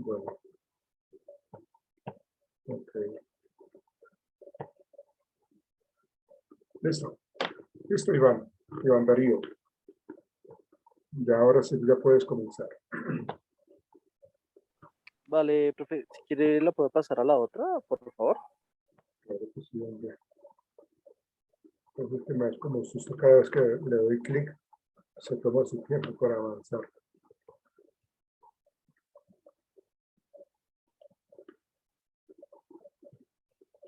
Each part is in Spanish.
Bueno, ok. Listo. Listo, Iván. Iván Darío. Ya ahora sí ya puedes comenzar. Vale, profe, si quiere la puedo pasar a la otra, por favor. Claro que sí, hombre. Entonces, me es como susto cada vez que le doy clic, se toma su tiempo para avanzar.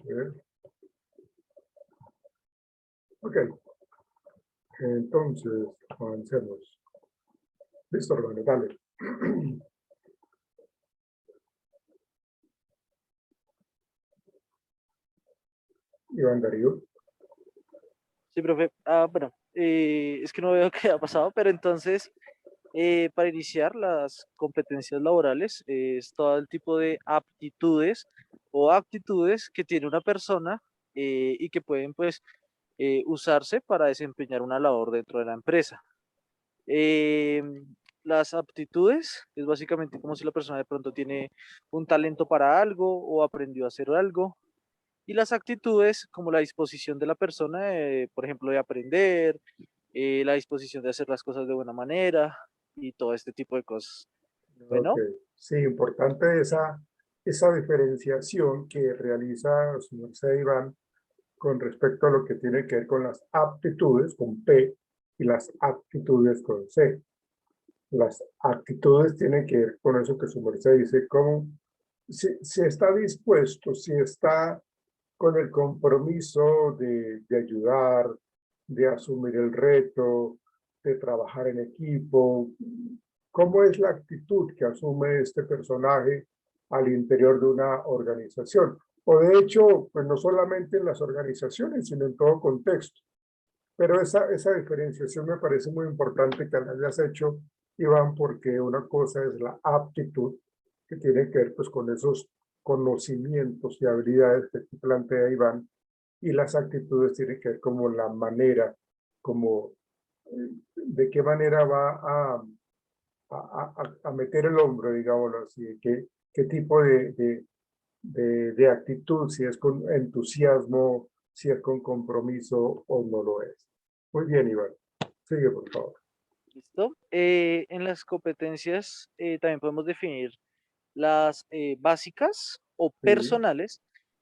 Bien. Ok, entonces avancemos. Listo, hermano, dale. Iván Darío. Sí, profe. Bueno, es que no veo qué ha pasado, pero entonces, para iniciar las competencias laborales, es todo el tipo de aptitudes o actitudes que tiene una persona y que pueden, pues, usarse para desempeñar una labor dentro de la empresa. Las aptitudes es básicamente como si la persona de pronto tiene un talento para algo o aprendió a hacer algo. Y las actitudes, como la disposición de la persona, por ejemplo, de aprender, la disposición de hacer las cosas de buena manera y todo este tipo de cosas. Ok, Bueno, sí, importante esa diferenciación que realiza su merced Iván con respecto a lo que tiene que ver con las aptitudes, con P, y las aptitudes con C. Las actitudes tienen que ver con eso que su merced dice, como si está dispuesto, si está con el compromiso de ayudar, de asumir el reto, de trabajar en equipo. ¿Cómo es la actitud que asume este personaje al interior de una organización? O de hecho, pues no solamente en las organizaciones, sino en todo contexto. Pero esa diferenciación me parece muy importante que la hayas hecho, Iván, porque una cosa es la aptitud, que tiene que ver pues con esos conocimientos y habilidades que plantea Iván, y las actitudes tienen que ver como la manera, como de qué manera va a meter el hombro, digámoslo así, qué tipo de actitud, si es con entusiasmo, si es con compromiso o no lo es. Muy bien, Iván. Sigue, por favor. listo. En las competencias también podemos definir las básicas o Sí, personales,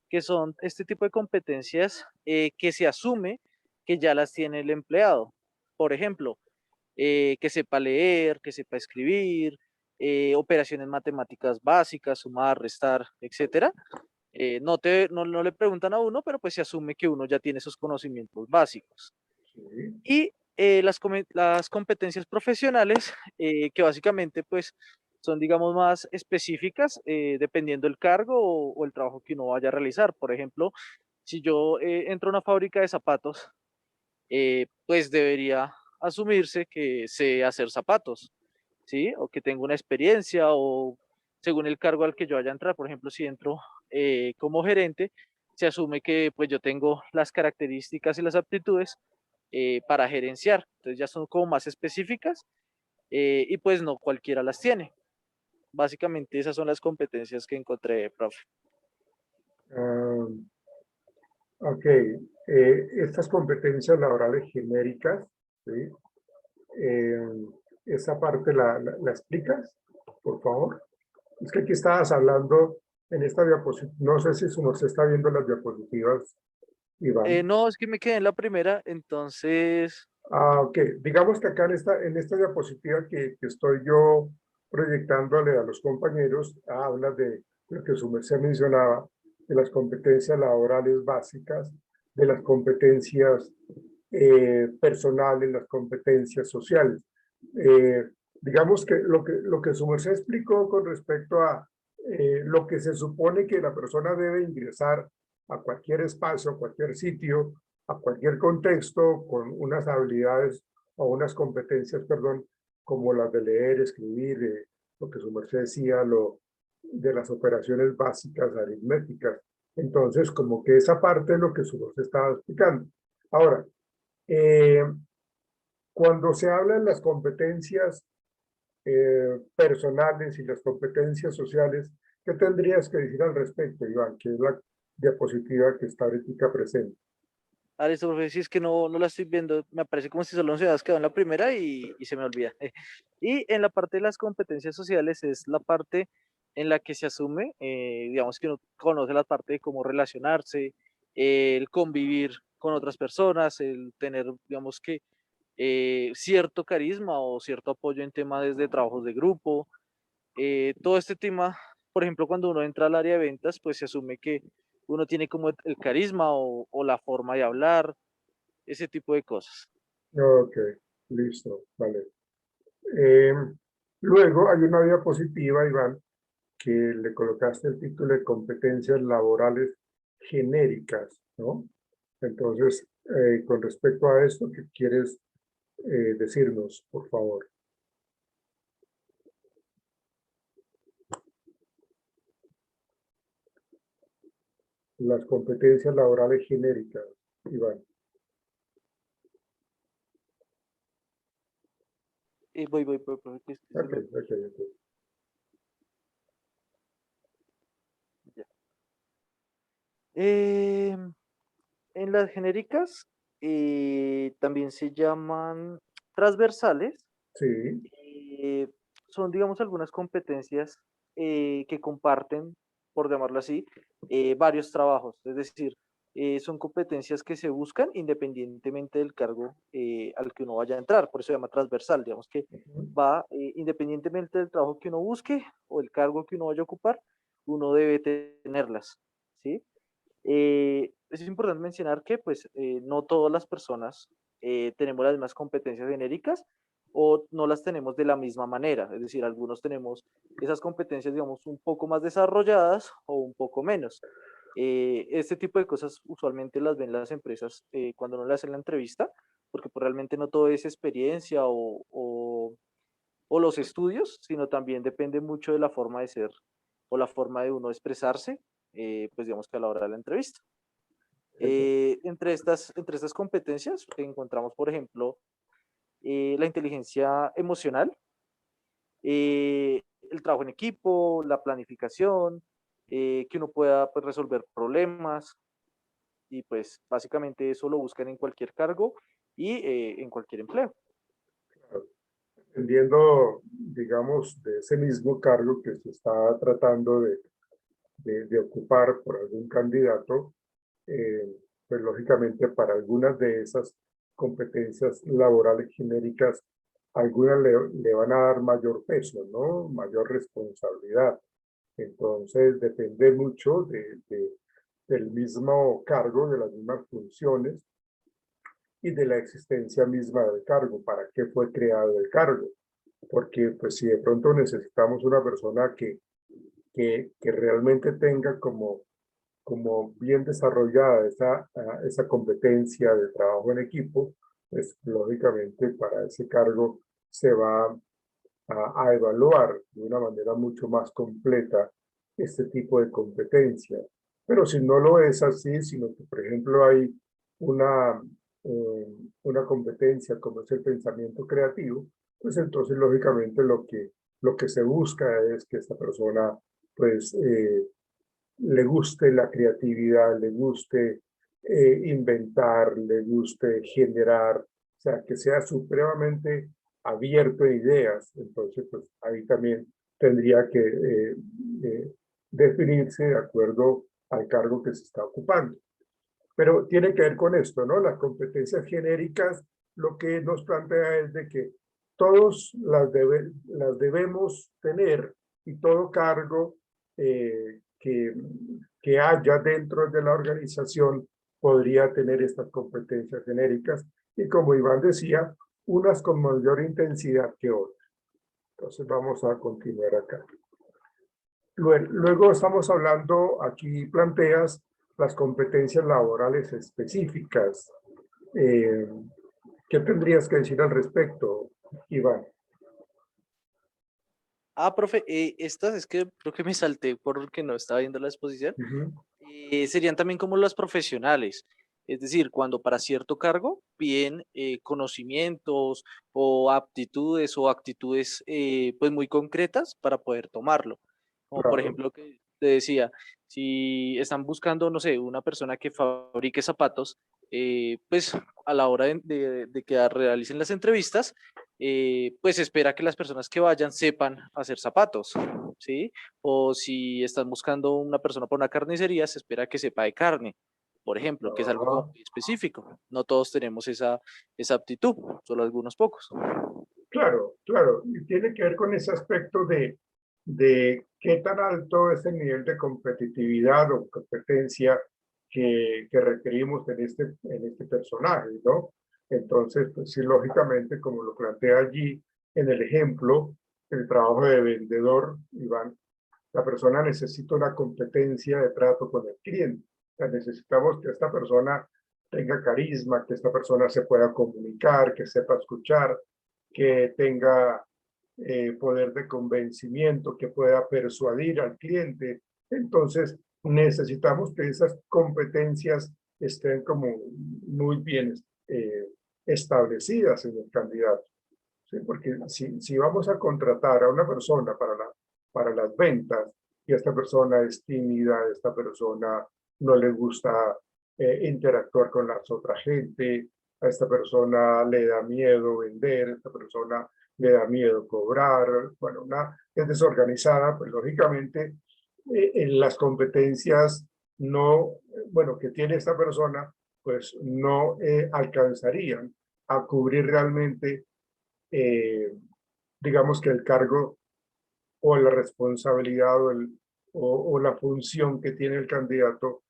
que son este tipo de competencias que se asume que ya las tiene el empleado. Por ejemplo, que sepa leer, que sepa escribir, operaciones matemáticas básicas, sumar, restar, etcétera. No le preguntan a uno, pero pues se asume que uno ya tiene esos conocimientos básicos. sí, Y las competencias profesionales, que básicamente pues son, digamos, más específicas, dependiendo del cargo o el trabajo que uno vaya a realizar. Por ejemplo, si yo entro a una fábrica de zapatos, pues debería asumirse que sé hacer zapatos, ¿sí? O que tengo una experiencia o según el cargo al que yo vaya a entrar. Por ejemplo, si entro como gerente, se asume que pues yo tengo las características y las aptitudes para gerenciar. Entonces ya son como más específicas y pues no cualquiera las tiene. Básicamente esas son las competencias que encontré, profe. ah, ok. Estas competencias laborales genéricas, ¿sí? Eh, esa parte la explicas, por favor. Es que aquí estabas hablando en esta diapositiva, no sé si su merced está viendo las diapositivas, Iván. No, es que me quedé en la primera, entonces, Ah, ok. Digamos que acá en esta diapositiva que estoy yo proyectándole a los compañeros, habla de lo que su merced mencionaba, de las competencias laborales básicas, de las competencias personales, las competencias sociales. Eh, digamos que lo que su merced explicó con respecto a lo que se supone que la persona debe ingresar a cualquier espacio, a cualquier sitio, a cualquier contexto con unas habilidades o unas competencias, perdón, como las de leer, escribir, lo que su merced decía, de las operaciones básicas aritméticas. Entonces, como que esa parte es lo que su merced estaba explicando. Ahora, eh, cuando se habla de las competencias personales y las competencias sociales. ¿Qué tendrías que decir al respecto, Iván? Que es la diapositiva que está ahorita presente. Ah, listo, profe, si es que no la estoy viendo, me parece como si solo se había quedado en la primera y se me olvida. Y en la parte de las competencias sociales es la parte en la que se asume, digamos que uno conoce la parte de cómo relacionarse, el convivir con otras personas, el tener, digamos que, cierto carisma o cierto apoyo en temas de trabajos de grupo, todo este tema, por ejemplo, cuando uno entra al área de ventas, pues se asume que uno tiene como el carisma o la forma de hablar, ese tipo de cosas. Ok, listo, vale. Eh, Luego hay una diapositiva, Iván, que le colocaste el título de competencias laborales genéricas, ¿no? Entonces, con respecto a esto, ¿qué quieres decirnos, por favor? Las competencias laborales genéricas, Iván. Que se Ok, me- ok, ok. ya. Eh, en las genéricas también se llaman transversales. Sí, eh, Son, digamos, algunas competencias que comparten, por llamarlo así, varios trabajos. Es decir, son competencias que se buscan independientemente del cargo al que uno vaya a entrar. Por eso se llama transversal. Digamos que ujú, va independientemente del trabajo que uno busque o el cargo que uno vaya a ocupar, uno debe tenerlas. ¿Sí? Es importante mencionar que pues, no todas las personas tenemos las mismas competencias genéricas o no las tenemos de la misma manera. Es decir, algunos tenemos esas competencias, digamos, un poco más desarrolladas o un poco menos. Este tipo de cosas usualmente las ven las empresas cuando no le hacen la entrevista, porque pues, realmente no todo es experiencia o los estudios, sino también depende mucho de la forma de ser o la forma de uno expresarse, pues digamos que a la hora de la entrevista. Entre estas competencias encontramos, por ejemplo, la inteligencia emocional, el trabajo en equipo, la planificación, que uno pueda pues, resolver problemas y pues básicamente eso lo buscan en cualquier cargo y en cualquier empleo. claro. Dependiendo, digamos, de ese mismo cargo que se está tratando de ocupar por algún candidato, eh, pues lógicamente para algunas de esas competencias laborales genéricas, algunas le van a dar mayor peso, ¿no? Mayor responsabilidad. Entonces depende mucho del mismo cargo, de las mismas funciones y de la existencia misma del cargo, para qué fue creado el cargo. Porque pues si de pronto necesitamos una persona que realmente tenga como bien desarrollada esa competencia de trabajo en equipo, pues lógicamente para ese cargo se va a evaluar de una manera mucho más completa este tipo de competencia. Pero si no lo es así, sino que, por ejemplo, hay una, una competencia como es el pensamiento creativo, pues entonces, lógicamente, lo que se busca es que esta persona, pues, le guste la creatividad, le guste inventar, le guste generar, o sea, que sea supremamente abierto a ideas. Entonces, pues ahí también tendría que definirse de acuerdo al cargo que se está ocupando. Pero tiene que ver con esto, ¿no? Las competencias genéricas, lo que nos plantea es de que todos las debemos tener y todo cargo que haya dentro de la organización podría tener estas competencias genéricas y como Iván decía, unas con mayor intensidad que otras. Entonces vamos a continuar acá. Luego estamos hablando, aquí planteas las competencias laborales específicas. Eh, ¿Qué tendrías que decir al respecto, Iván? Ah, profe, estas es que creo que me salté porque no estaba viendo la exposición. Ujú. Serían también como las profesionales. Es decir, cuando para cierto cargo piden conocimientos o aptitudes o actitudes pues muy concretas para poder tomarlo. Como por Claro, ejemplo, que te decía, si están buscando, no sé, una persona que fabrique zapatos, pues a la hora de que realicen las entrevistas, pues se espera que las personas que vayan sepan hacer zapatos, ¿sí? O si están buscando una persona para una carnicería, se espera que sepa de carne, por ejemplo, que es algo como ah, muy específico. No todos tenemos esa aptitud, solo algunos pocos. claro, claro. Y tiene que ver con ese aspecto de qué tan alto es el nivel de competitividad o competencia que requerimos en este personaje, ¿no? Entonces, pues sí, lógicamente, como lo plantea allí en el ejemplo, el trabajo de vendedor, Iván, la persona necesita una competencia de trato con el cliente. O sea, necesitamos que esta persona tenga carisma, que esta persona se pueda comunicar, que sepa escuchar, que tenga poder de convencimiento, que pueda persuadir al cliente. Entonces, necesitamos que esas competencias estén como muy bien establecidas en el candidato. ¿Sí? Porque si vamos a contratar a una persona para las ventas y esta persona es tímida, esta persona no le gusta interactuar con las otras gente, a esta persona le da miedo vender, a esta persona le da miedo cobrar, bueno, es desorganizada, pues lógicamente en las competencias no, bueno, que tiene esta persona, pues no alcanzarían a cubrir realmente eh, digamos que el cargo o la responsabilidad o la función que tiene el candidato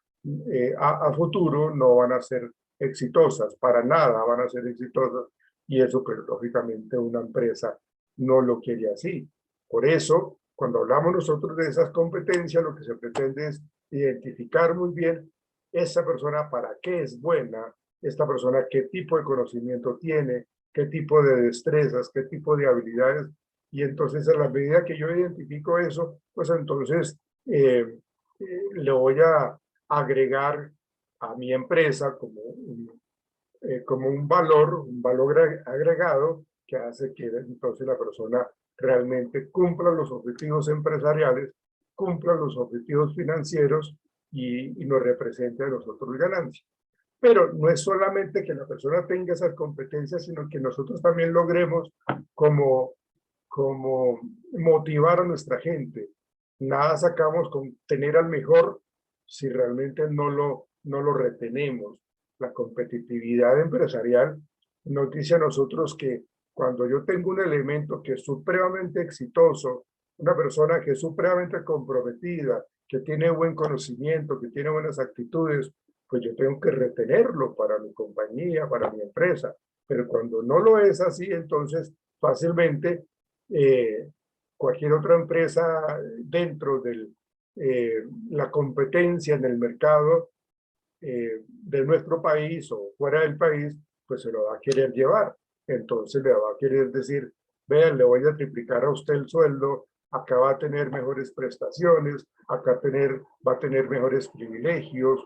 a futuro no van a ser exitosas, para nada van a ser exitosas y eso pues lógicamente una empresa no lo quiere así. Por eso, cuando hablamos nosotros de esas competencias, lo que se pretende es identificar muy bien esa persona para qué es buena, esta persona qué tipo de conocimiento tiene, qué tipo de destrezas, qué tipo de habilidades y entonces a la medida que yo identifico eso, pues entonces le voy a agregar a mi empresa como un valor agregado que hace que entonces la persona realmente cumpla los objetivos empresariales, cumpla los objetivos financieros y nos represente a nosotros ganancias. Pero no es solamente que la persona tenga esas competencias, sino que nosotros también logremos como como motivar a nuestra gente. Nada sacamos con tener al mejor si realmente no lo retenemos. La competitividad empresarial nos dice a nosotros que cuando yo tengo un elemento que es supremamente exitoso, una persona que es supremamente comprometida, que tiene buen conocimiento, que tiene buenas actitudes, pues yo tengo que retenerlo para mi compañía, para mi empresa. Pero cuando no lo es así, entonces fácilmente eh, cualquier otra empresa dentro de la competencia en el mercado de nuestro país o fuera del país, pues se lo va a querer llevar. Entonces le va a querer decir, vean, le voy a triplicar a usted el sueldo, acá va a tener mejores prestaciones, acá va a tener mejores privilegios,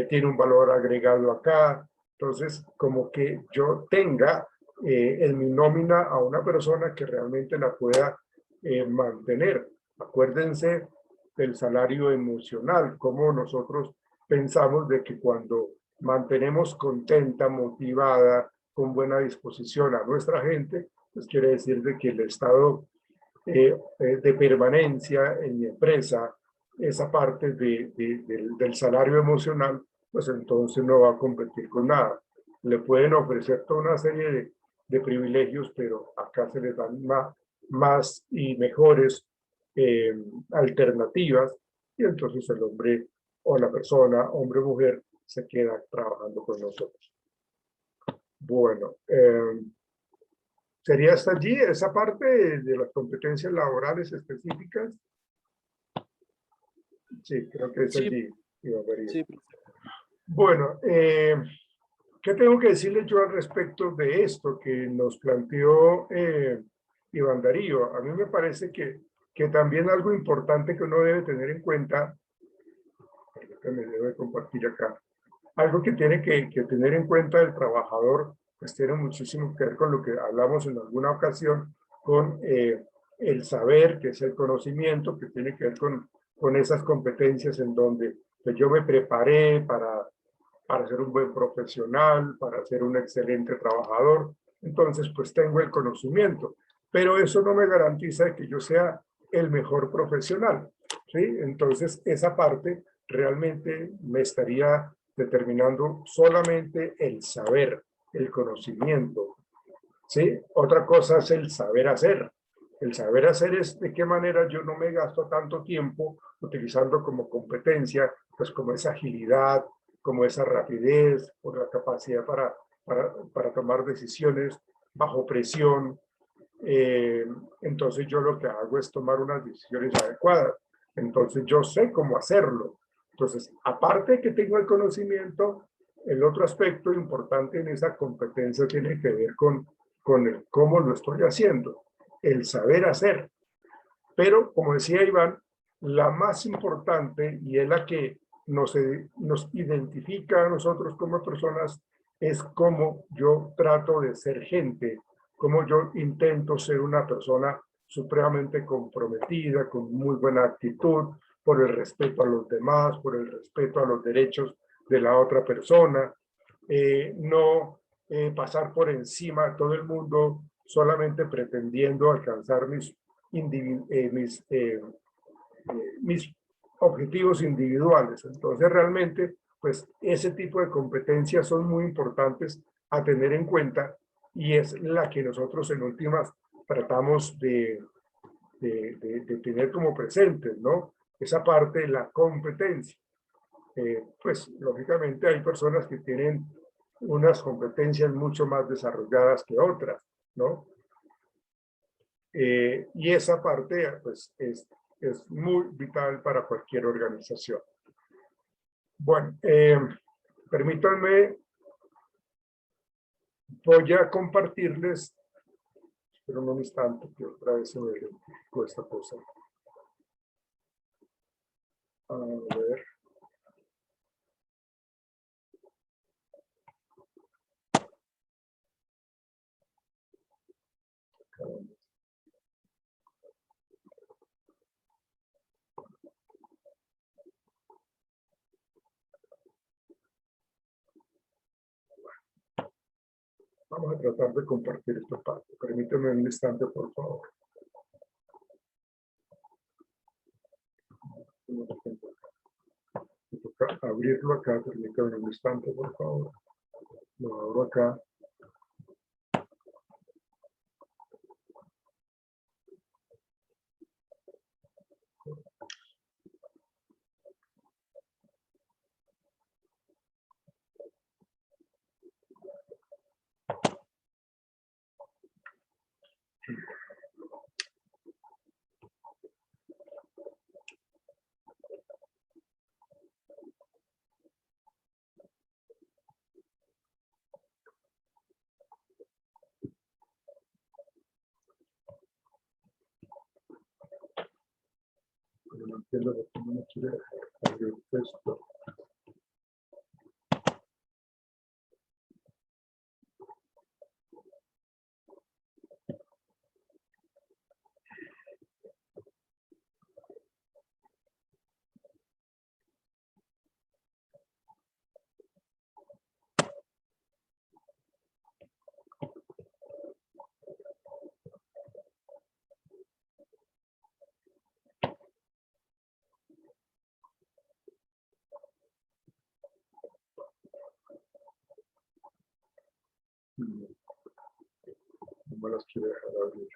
tiene un valor agregado acá. Entonces, como que yo tenga en mi nómina a una persona que realmente la pueda mantener. Acuérdense del salario emocional, como nosotros pensamos de que cuando mantenemos contenta, motivada, con buena disposición a nuestra gente, pues quiere decir de que el estado de permanencia en mi empresa, esa parte del salario emocional, pues entonces no va a competir con nada. Le pueden ofrecer toda una serie de privilegios, pero acá se les dan más y mejores eh, alternativas y entonces el hombre o la persona, hombre o mujer, se queda trabajando con nosotros. Bueno, ¿sería hasta allí esa parte de las competencias laborales específicas? Sí, creo que es Sí, allí, Iván María. sí, Bueno, ¿qué tengo que decirle yo al respecto de esto que nos planteó Iván Darío? A mí me parece que también algo importante que uno debe tener en cuenta, que me debe compartir acá, Algo que tiene que tener en cuenta el trabajador, pues tiene muchísimo que ver con lo que hablamos en alguna ocasión, con el saber, que es el conocimiento, que tiene que ver con esas competencias en donde pues, yo me preparé para ser un buen profesional, para ser un excelente trabajador. Entonces, pues tengo el conocimiento, pero eso no me garantiza que yo sea el mejor profesional, ¿sí? Entonces, esa parte realmente me estaría determinando solamente el saber, el conocimiento, ¿sí? Otra cosa es el saber hacer. El saber hacer es de qué manera yo no me gasto tanto tiempo utilizando como competencia, pues como esa agilidad, como esa rapidez, o la capacidad para tomar decisiones bajo presión. Eh, entonces yo lo que hago es tomar unas decisiones adecuadas. Entonces yo sé cómo hacerlo. Entonces, aparte de que tengo el conocimiento, el otro aspecto importante en esa competencia tiene que ver con el cómo lo estoy haciendo, el saber hacer. Pero, como decía Iván, la más importante y es la que nos identifica a nosotros como personas es cómo yo trato de ser gente, cómo yo intento ser una persona supremamente comprometida, con muy buena actitud, por el respeto a los demás, por el respeto a los derechos de la otra persona, no pasar por encima de todo el mundo solamente pretendiendo alcanzar mis objetivos individuales. Entonces, realmente, pues ese tipo de competencias son muy importantes a tener en cuenta y es la que nosotros en últimas tratamos de tener como presentes, ¿no? Esa parte de la competencia. Pues lógicamente hay personas que tienen unas competencias mucho más desarrolladas que otras, ¿no? Y esa parte pues es muy vital para cualquier organización. Bueno, permítanme, voy a compartirles, pero un instante que otra vez se me con esta cosa. A ver. Vamos a tratar de compartir esta parte. Permítanme un instante, por favor. Me toca abrirlo acá, permítanme un instante, por favor. Lo abro acá. Pero no entiendo por qué no me quiere abrir esto. No, no me las quiere dejar abrir.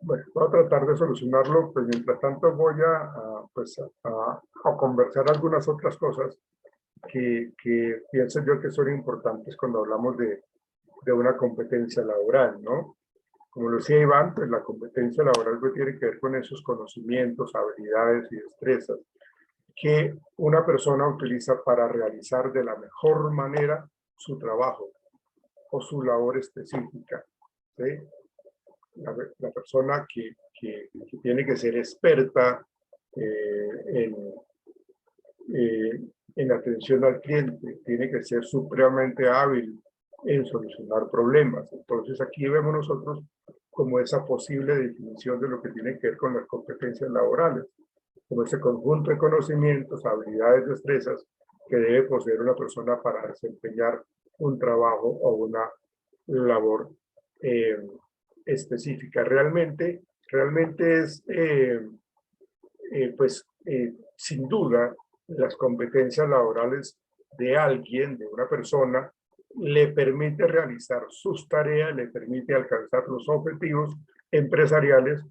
bueno, voy a tratar de solucionarlo, pues mientras tanto voy a conversar algunas otras cosas que pienso yo que son importantes cuando hablamos de una competencia laboral, ¿no? Como lo decía Iván, pues la competencia laboral pues tiene que ver con esos conocimientos, habilidades y destrezas que una persona utiliza para realizar de la mejor manera su trabajo o su labor específica, ¿sí? La persona que tiene que ser experta eh, en atención al cliente, tiene que ser supremamente hábil en solucionar problemas. Entonces aquí vemos nosotros como esa posible definición de lo que tiene que ver con las competencias laborales, como ese conjunto de conocimientos, habilidades, destrezas que debe poseer una persona para desempeñar un trabajo o una labor eh, específica. Realmente es, sin duda, las competencias laborales de alguien, de una persona, le permite realizar sus tareas, le permite alcanzar los objetivos empresariales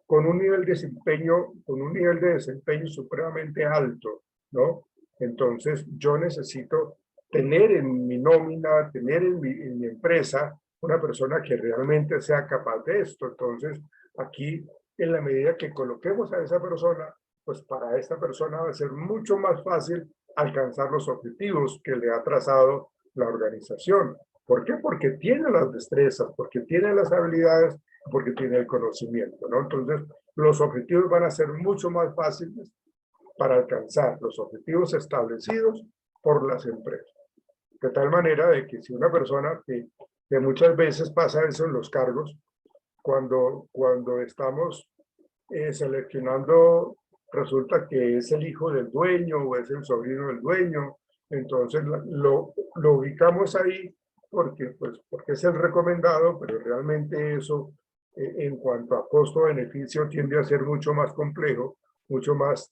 con un nivel de desempeño supremamente alto, ¿no? Entonces, yo necesito tener en mi nómina, tener en mi empresa una persona que realmente sea capaz de esto. Entonces, aquí, en la medida que coloquemos a esa persona, pues para esta persona va a ser mucho más fácil alcanzar los objetivos que le ha trazado la organización. ¿Por qué? Porque tiene las destrezas, porque tiene las habilidades, porque tiene el conocimiento, ¿no? Entonces, los objetivos van a ser mucho más fáciles para alcanzar los objetivos establecidos por las empresas. De tal manera de que si una persona que muchas veces pasa eso en los cargos, cuando estamos seleccionando, resulta que es el hijo del dueño o es el sobrino del dueño, entonces lo ubicamos ahí porque es el recomendado, pero realmente eso en cuanto a costo-beneficio tiende a ser mucho más complejo, mucho más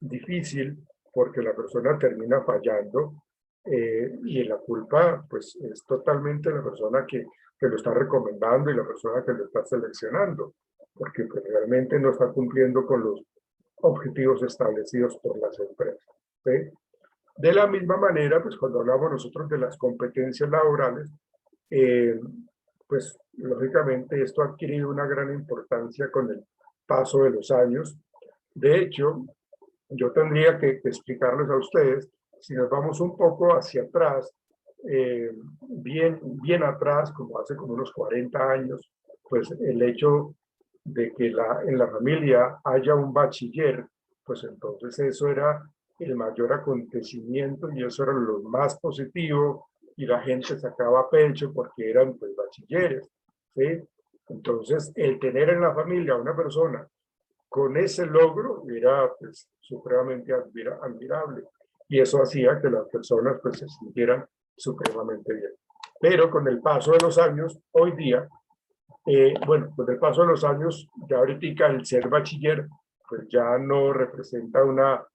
difícil, porque la persona termina fallando y la culpa pues es totalmente la persona que lo está recomendando y la persona que lo está seleccionando, porque pues, realmente no está cumpliendo con los objetivos establecidos por las empresas, ¿sí? De la misma manera, pues cuando hablamos nosotros de las competencias laborales, eh, pues lógicamente esto ha adquirido una gran importancia con el paso de los años. De hecho, yo tendría que explicarles a ustedes, si nos vamos un poco hacia atrás, bien atrás, como hace como unos 40 años, pues el hecho de que en la familia haya un bachiller, pues entonces eso era el mayor acontecimiento y eso era lo más positivo y la gente sacaba pecho porque eran pues bachilleres, ¿sí? Entonces el tener en la familia a una persona con ese logro era pues supremamente admirable y eso hacía que las personas pues se sintieran supremamente bien. Pero con el paso de los años, hoy día, bueno, con el paso de los años, ya ahorita el ser bachiller pues ya no representa una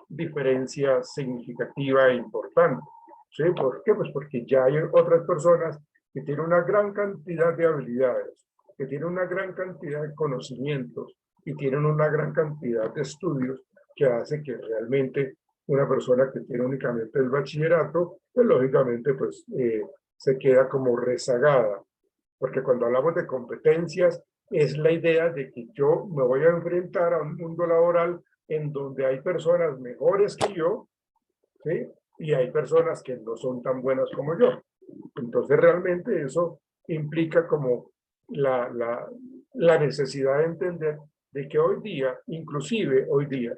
diferencia significativa e importante. ¿Sí? ¿Por qué? Pues porque ya hay otras personas que tienen una gran cantidad de habilidades, que tienen una gran cantidad de conocimientos y tienen una gran cantidad de estudios que hace que realmente una persona que tiene únicamente el bachillerato, pues lógicamente pues se queda como rezagada. Porque cuando hablamos de competencias, es la idea de que yo me voy a enfrentar a un mundo laboral en donde hay personas mejores que yo, ¿sí? Y hay personas que no son tan buenas como yo. Entonces realmente eso implica como la necesidad de entender de que hoy día, inclusive hoy día,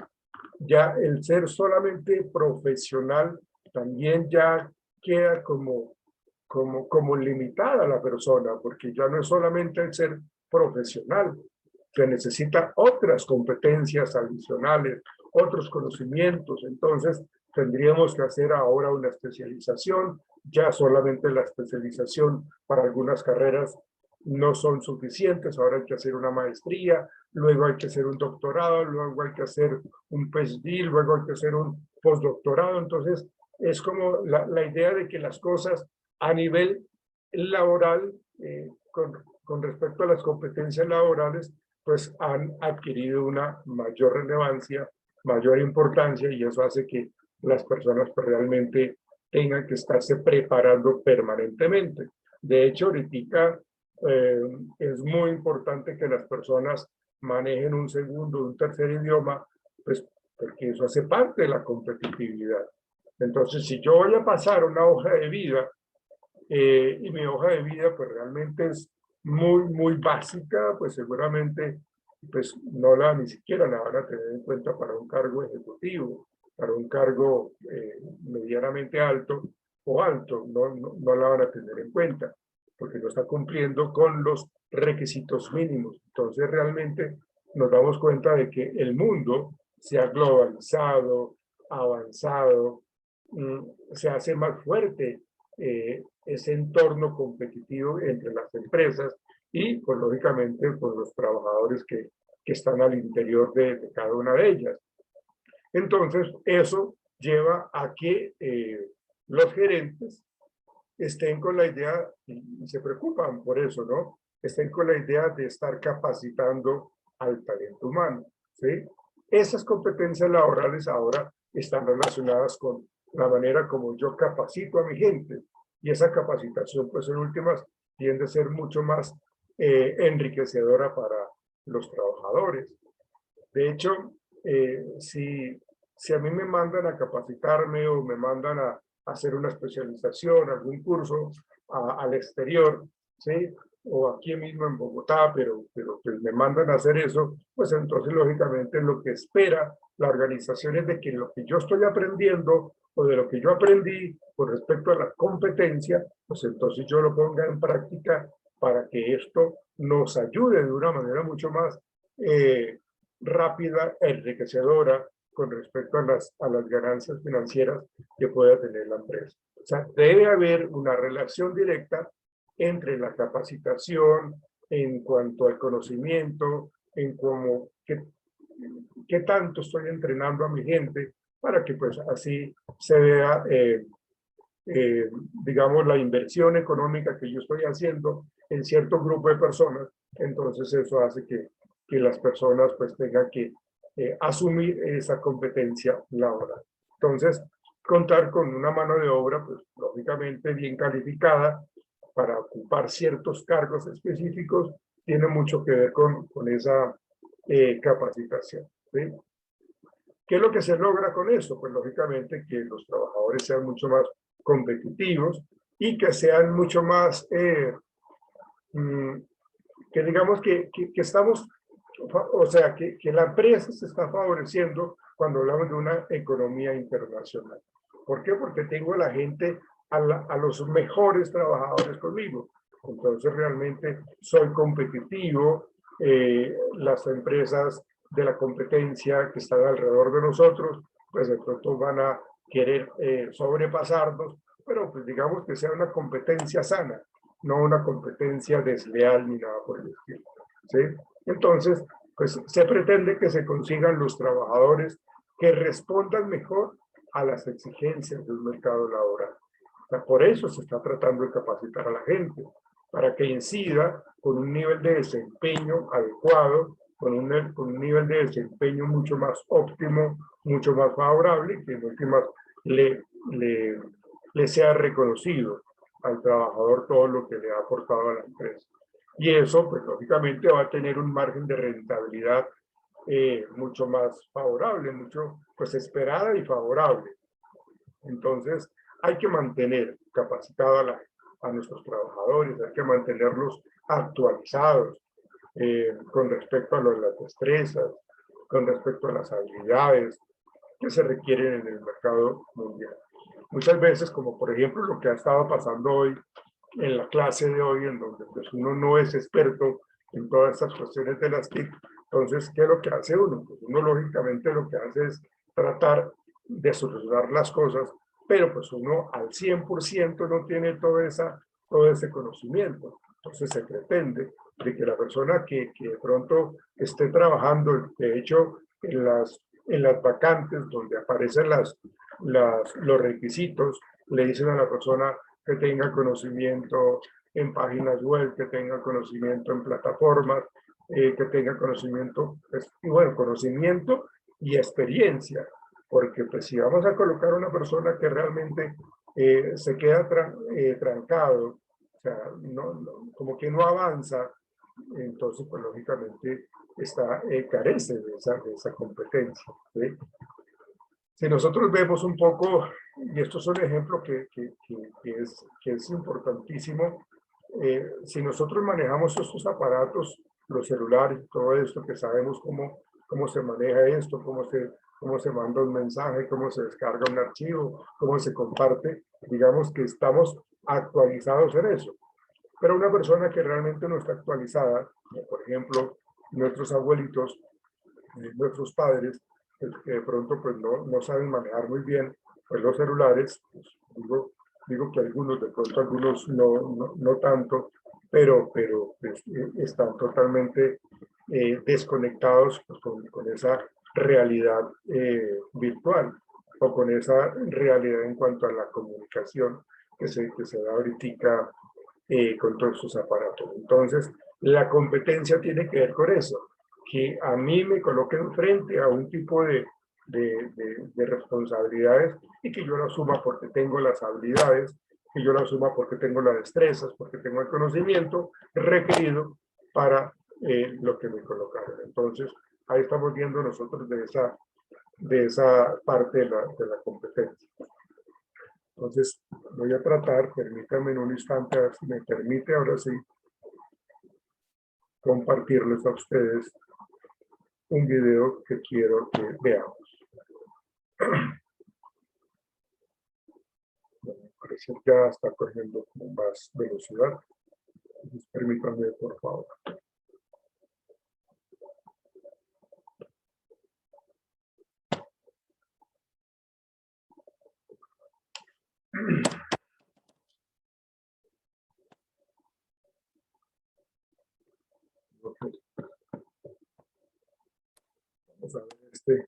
ya el ser solamente profesional también ya queda como limitada a la persona, porque ya no es solamente el ser profesional, se necesita otras competencias adicionales, otros conocimientos. Entonces, tendríamos que hacer ahora una especialización. Ya solamente la especialización para algunas carreras no son suficientes. Ahora hay que hacer una maestría, luego hay que hacer un doctorado, luego hay que hacer un PhD, luego hay que hacer un postdoctorado. Entonces, es como la idea de que las cosas a nivel laboral, con respecto a las competencias laborales, pues han adquirido una mayor relevancia, mayor importancia, y eso hace que las personas pues, realmente tengan que estarse preparando permanentemente. De hecho, ahorita es muy importante que las personas manejen un segundo, un tercer idioma, pues porque eso hace parte de la competitividad. Entonces, si yo voy a pasar una hoja de vida y mi hoja de vida pues realmente es muy básica, pues seguramente pues no la ni siquiera la van a tener en cuenta para un cargo ejecutivo, para un cargo medianamente alto o alto, no la van a tener en cuenta porque no está cumpliendo con los requisitos mínimos. Entonces realmente nos damos cuenta de que el mundo se ha globalizado, avanzado, se hace más fuerte ese entorno competitivo entre las empresas y, pues, lógicamente, pues, los trabajadores que están al interior de cada una de ellas. Entonces, eso lleva a que los gerentes estén con la idea, y se preocupan por eso, ¿no? Estén con la idea de estar capacitando al talento humano, ¿sí? Esas competencias laborales ahora están relacionadas con la manera como yo capacito a mi gente, y esa capacitación, pues en últimas, tiende a ser mucho más enriquecedora para los trabajadores. De hecho, si a mí me mandan a capacitarme o me mandan a hacer una especialización, algún curso al exterior, ¿sí? O aquí mismo en Bogotá, pero pues me mandan a hacer eso, pues entonces lógicamente lo que espera la organización es de que lo que yo estoy aprendiendo o de lo que yo aprendí con respecto a la competencia, pues entonces yo lo ponga en práctica para que esto nos ayude de una manera mucho más rápida, enriquecedora con respecto a las ganancias financieras que pueda tener la empresa. O sea, debe haber una relación directa entre la capacitación en cuanto al conocimiento, en cómo, qué tanto estoy entrenando a mi gente para que pues así se vea, digamos, la inversión económica que yo estoy haciendo en cierto grupo de personas. Entonces eso hace que las personas pues tengan que asumir esa competencia laboral. Entonces, contar con una mano de obra, pues lógicamente bien calificada para ocupar ciertos cargos específicos, tiene mucho que ver con esa capacitación, ¿sí? ¿Qué es lo que se logra con eso? Pues lógicamente que los trabajadores sean mucho más competitivos y que sean mucho más, que digamos que estamos, o sea, que la empresa se está favoreciendo cuando hablamos de una economía internacional. ¿Por qué? Porque tengo a la gente, a los mejores trabajadores conmigo. Entonces realmente soy competitivo, las empresas de la competencia que están alrededor de nosotros, pues de pronto van a querer sobrepasarnos, pero pues digamos que sea una competencia sana, no una competencia desleal ni nada por el estilo, ¿sí? Entonces, pues se pretende que se consigan los trabajadores que respondan mejor a las exigencias del mercado laboral. O sea, por eso se está tratando de capacitar a la gente, para que incida con un nivel de desempeño adecuado, con un nivel de desempeño mucho más óptimo, mucho más favorable, que en últimas le sea reconocido al trabajador todo lo que le ha aportado a la empresa. Y eso, pues lógicamente va a tener un margen de rentabilidad mucho más favorable, mucho pues esperada y favorable. Entonces, hay que mantener capacitados a nuestros trabajadores, hay que mantenerlos actualizados con respecto a las destrezas, con respecto a las habilidades que se requieren en el mercado mundial. Muchas veces, como por ejemplo lo que ha estado pasando hoy en la clase de hoy, en donde pues uno no es experto en todas estas cuestiones de las TIC, entonces, ¿qué es lo que hace uno? Pues uno lógicamente lo que hace es tratar de solucionar las cosas, pero pues uno al 100% no tiene todo ese conocimiento. Entonces se pretende de que la persona que de pronto esté trabajando, de hecho, en las vacantes donde aparecen los requisitos, le dicen a la persona que tenga conocimiento en páginas web, que tenga conocimiento en plataformas, que tenga conocimiento, pues, y bueno, conocimiento y experiencia, porque pues si vamos a colocar a una persona que realmente se queda trancado, o sea, como que no avanza, entonces pues lógicamente carece de esa competencia, ¿sí? Si nosotros vemos un poco, y estos son ejemplos que es importantísimo, si nosotros manejamos estos aparatos, los celulares, todo esto, que sabemos cómo se maneja esto, cómo se manda un mensaje, cómo se descarga un archivo, cómo se comparte, digamos que estamos actualizados en eso. Pero una persona que realmente no está actualizada, como por ejemplo nuestros abuelitos, nuestros padres, que de pronto pues no saben manejar muy bien pues los celulares, pues, digo que algunos, de pronto algunos no tanto, pero pues, están totalmente desconectados pues, con esa realidad virtual o con esa realidad en cuanto a la comunicación que se da ahorita con todos sus aparatos. Entonces, la competencia tiene que ver con eso, que a mí me coloquen frente a un tipo de responsabilidades y que yo lo asuma porque tengo las habilidades, que yo lo asuma porque tengo las destrezas, porque tengo el conocimiento requerido para lo que me colocaron. Entonces, ahí estamos viendo nosotros de esa parte de la competencia. Entonces, voy a tratar, permítanme en un instante, a ver si me permite ahora sí compartirles a ustedes un video que quiero que veamos. Bueno, parece que ya está cogiendo con más velocidad. Entonces, permítanme, por favor. Okay. Vamos a ver este.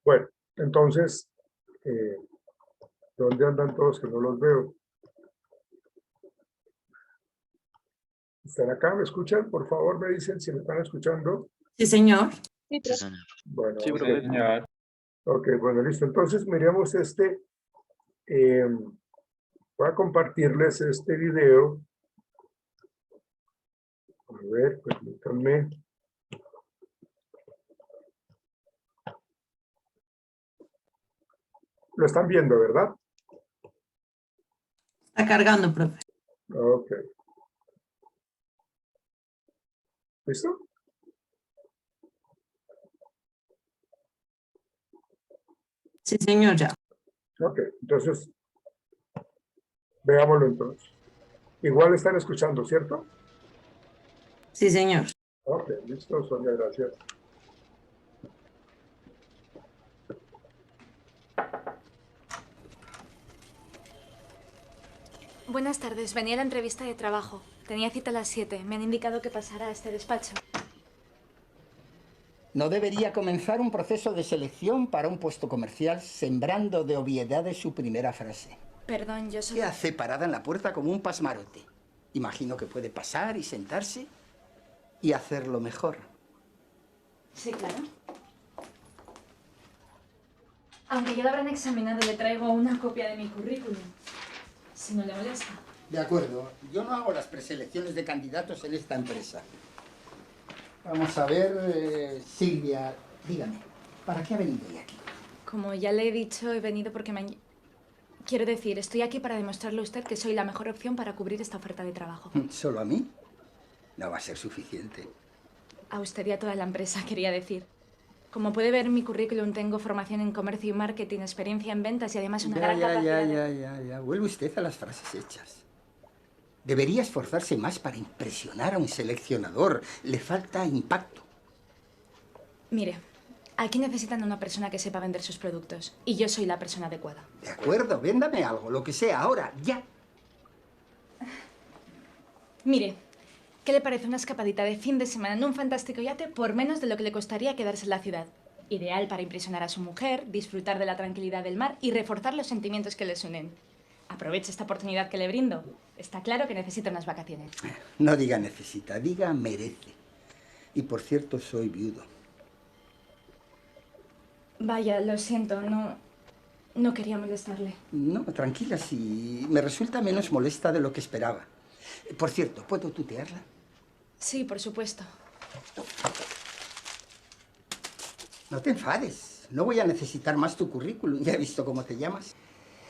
Bueno, entonces, ¿dónde andan todos que no los veo? ¿Están acá? ¿Me escuchan? Por favor, me dicen si me están escuchando. Sí, señor. Sí, señor. Bueno, Sí, ok. profe. Ok, bueno, listo. Entonces, miremos voy a compartirles este video. A ver, permítanme. Lo están viendo, ¿verdad? Está cargando, profe. Ok. ¿Listo? Sí, señor, ya. Ok, entonces, veámoslo entonces. Igual están escuchando, ¿cierto? Sí, señor. Ok, listo, Sonia, gracias. Buenas tardes, venía a la entrevista de trabajo. Tenía cita a las 7. Me han indicado que pasara a este despacho. ¿No debería comenzar un proceso de selección para un puesto comercial sembrando de obviedades su primera frase? Perdón, yo solo... ¿Qué hace parada en la puerta como un pasmarote? Imagino que puede pasar y sentarse y hacerlo mejor. Sí, claro. Aunque ya lo habrán examinado, le traigo una copia de mi currículum. Si no le molesta. De acuerdo. Yo no hago las preselecciones de candidatos en esta empresa. Vamos a ver, Silvia, dígame, ¿para qué ha venido hoy aquí? Como ya le he dicho, he venido porque me han... Quiero decir, estoy aquí para demostrarle a usted que soy la mejor opción para cubrir esta oferta de trabajo. ¿Solo a mí? No va a ser suficiente. A usted y a toda la empresa, quería decir. Como puede ver en mi currículum, tengo formación en comercio y marketing, experiencia en ventas y además una gran capacidad de... Ya. Vuelve usted a las frases hechas. Debería esforzarse más para impresionar a un seleccionador. Le falta impacto. Mire, aquí necesitan una persona que sepa vender sus productos. Y yo soy la persona adecuada. De acuerdo, véndame algo, lo que sea, ahora, ya. Mire, ¿qué le parece una escapadita de fin de semana en un fantástico yate por menos de lo que le costaría quedarse en la ciudad? Ideal para impresionar a su mujer, disfrutar de la tranquilidad del mar y reforzar los sentimientos que les unen. Aproveche esta oportunidad que le brindo. Está claro que necesita unas vacaciones. No diga necesita, diga merece. Y por cierto, soy viudo. Vaya, lo siento, no quería molestarle. No, tranquila, si me resulta menos molesta de lo que esperaba. Por cierto, ¿puedo tutearla? Sí, por supuesto. No te enfades. No voy a necesitar más tu currículum. Ya he visto cómo te llamas.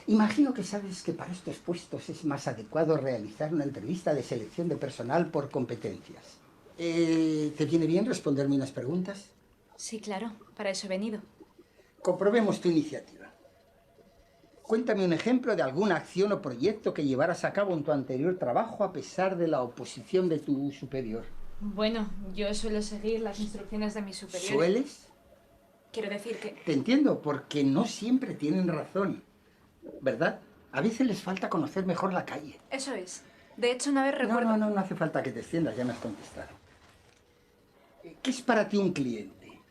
Imagino que sabes que para estos puestos es más adecuado realizar una entrevista de selección de personal por competencias. ¿Te viene bien responderme unas preguntas? Sí, claro, para eso he venido. Comprobemos tu iniciativa. Cuéntame un ejemplo de alguna acción o proyecto que llevaras a cabo en tu anterior trabajo a pesar de la oposición de tu superior. Bueno, yo suelo seguir las instrucciones de mi superior. ¿Sueles? Quiero decir que... Te entiendo, porque no siempre tienen razón, ¿verdad? A veces les falta conocer mejor la calle. Eso es. De hecho, una vez recuerdo... No hace falta que te extiendas, ya me has contestado. ¿Qué es para ti un cliente?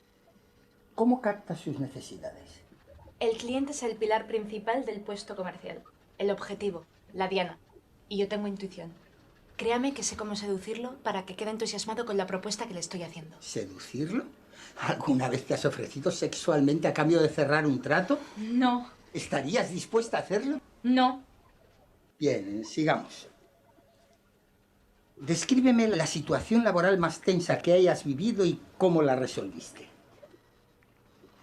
¿Cómo captas sus necesidades? El cliente es el pilar principal del puesto comercial. El objetivo, la diana. Y yo tengo intuición. Créame que sé cómo seducirlo para que quede entusiasmado con la propuesta que le estoy haciendo. ¿Seducirlo? ¿Alguna vez te has ofrecido sexualmente a cambio de cerrar un trato? No, ¿Estarías dispuesta a hacerlo? no. Bien, sigamos. Descríbeme la situación laboral más tensa que hayas vivido y cómo la resolviste.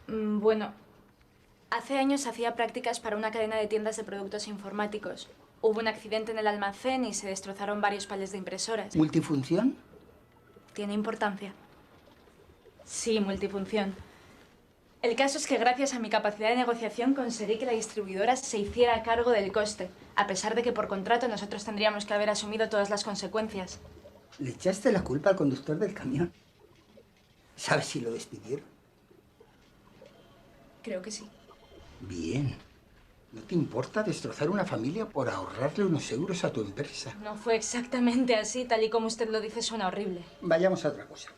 Bueno, hace años hacía prácticas para una cadena de tiendas de productos informáticos. Hubo un accidente en el almacén y se destrozaron varios palés de impresoras. ¿Multifunción? ¿Tiene importancia? Sí, multifunción. El caso es que gracias a mi capacidad de negociación conseguí que la distribuidora se hiciera cargo del coste, a pesar de que por contrato nosotros tendríamos que haber asumido todas las consecuencias. ¿Le echaste la culpa al conductor del camión? ¿Sabes si lo despidieron? Creo que sí. Bien. ¿No te importa destrozar una familia por ahorrarle unos euros a tu empresa? No fue exactamente así, tal y como usted lo dice, suena horrible. Vayamos a otra cosa.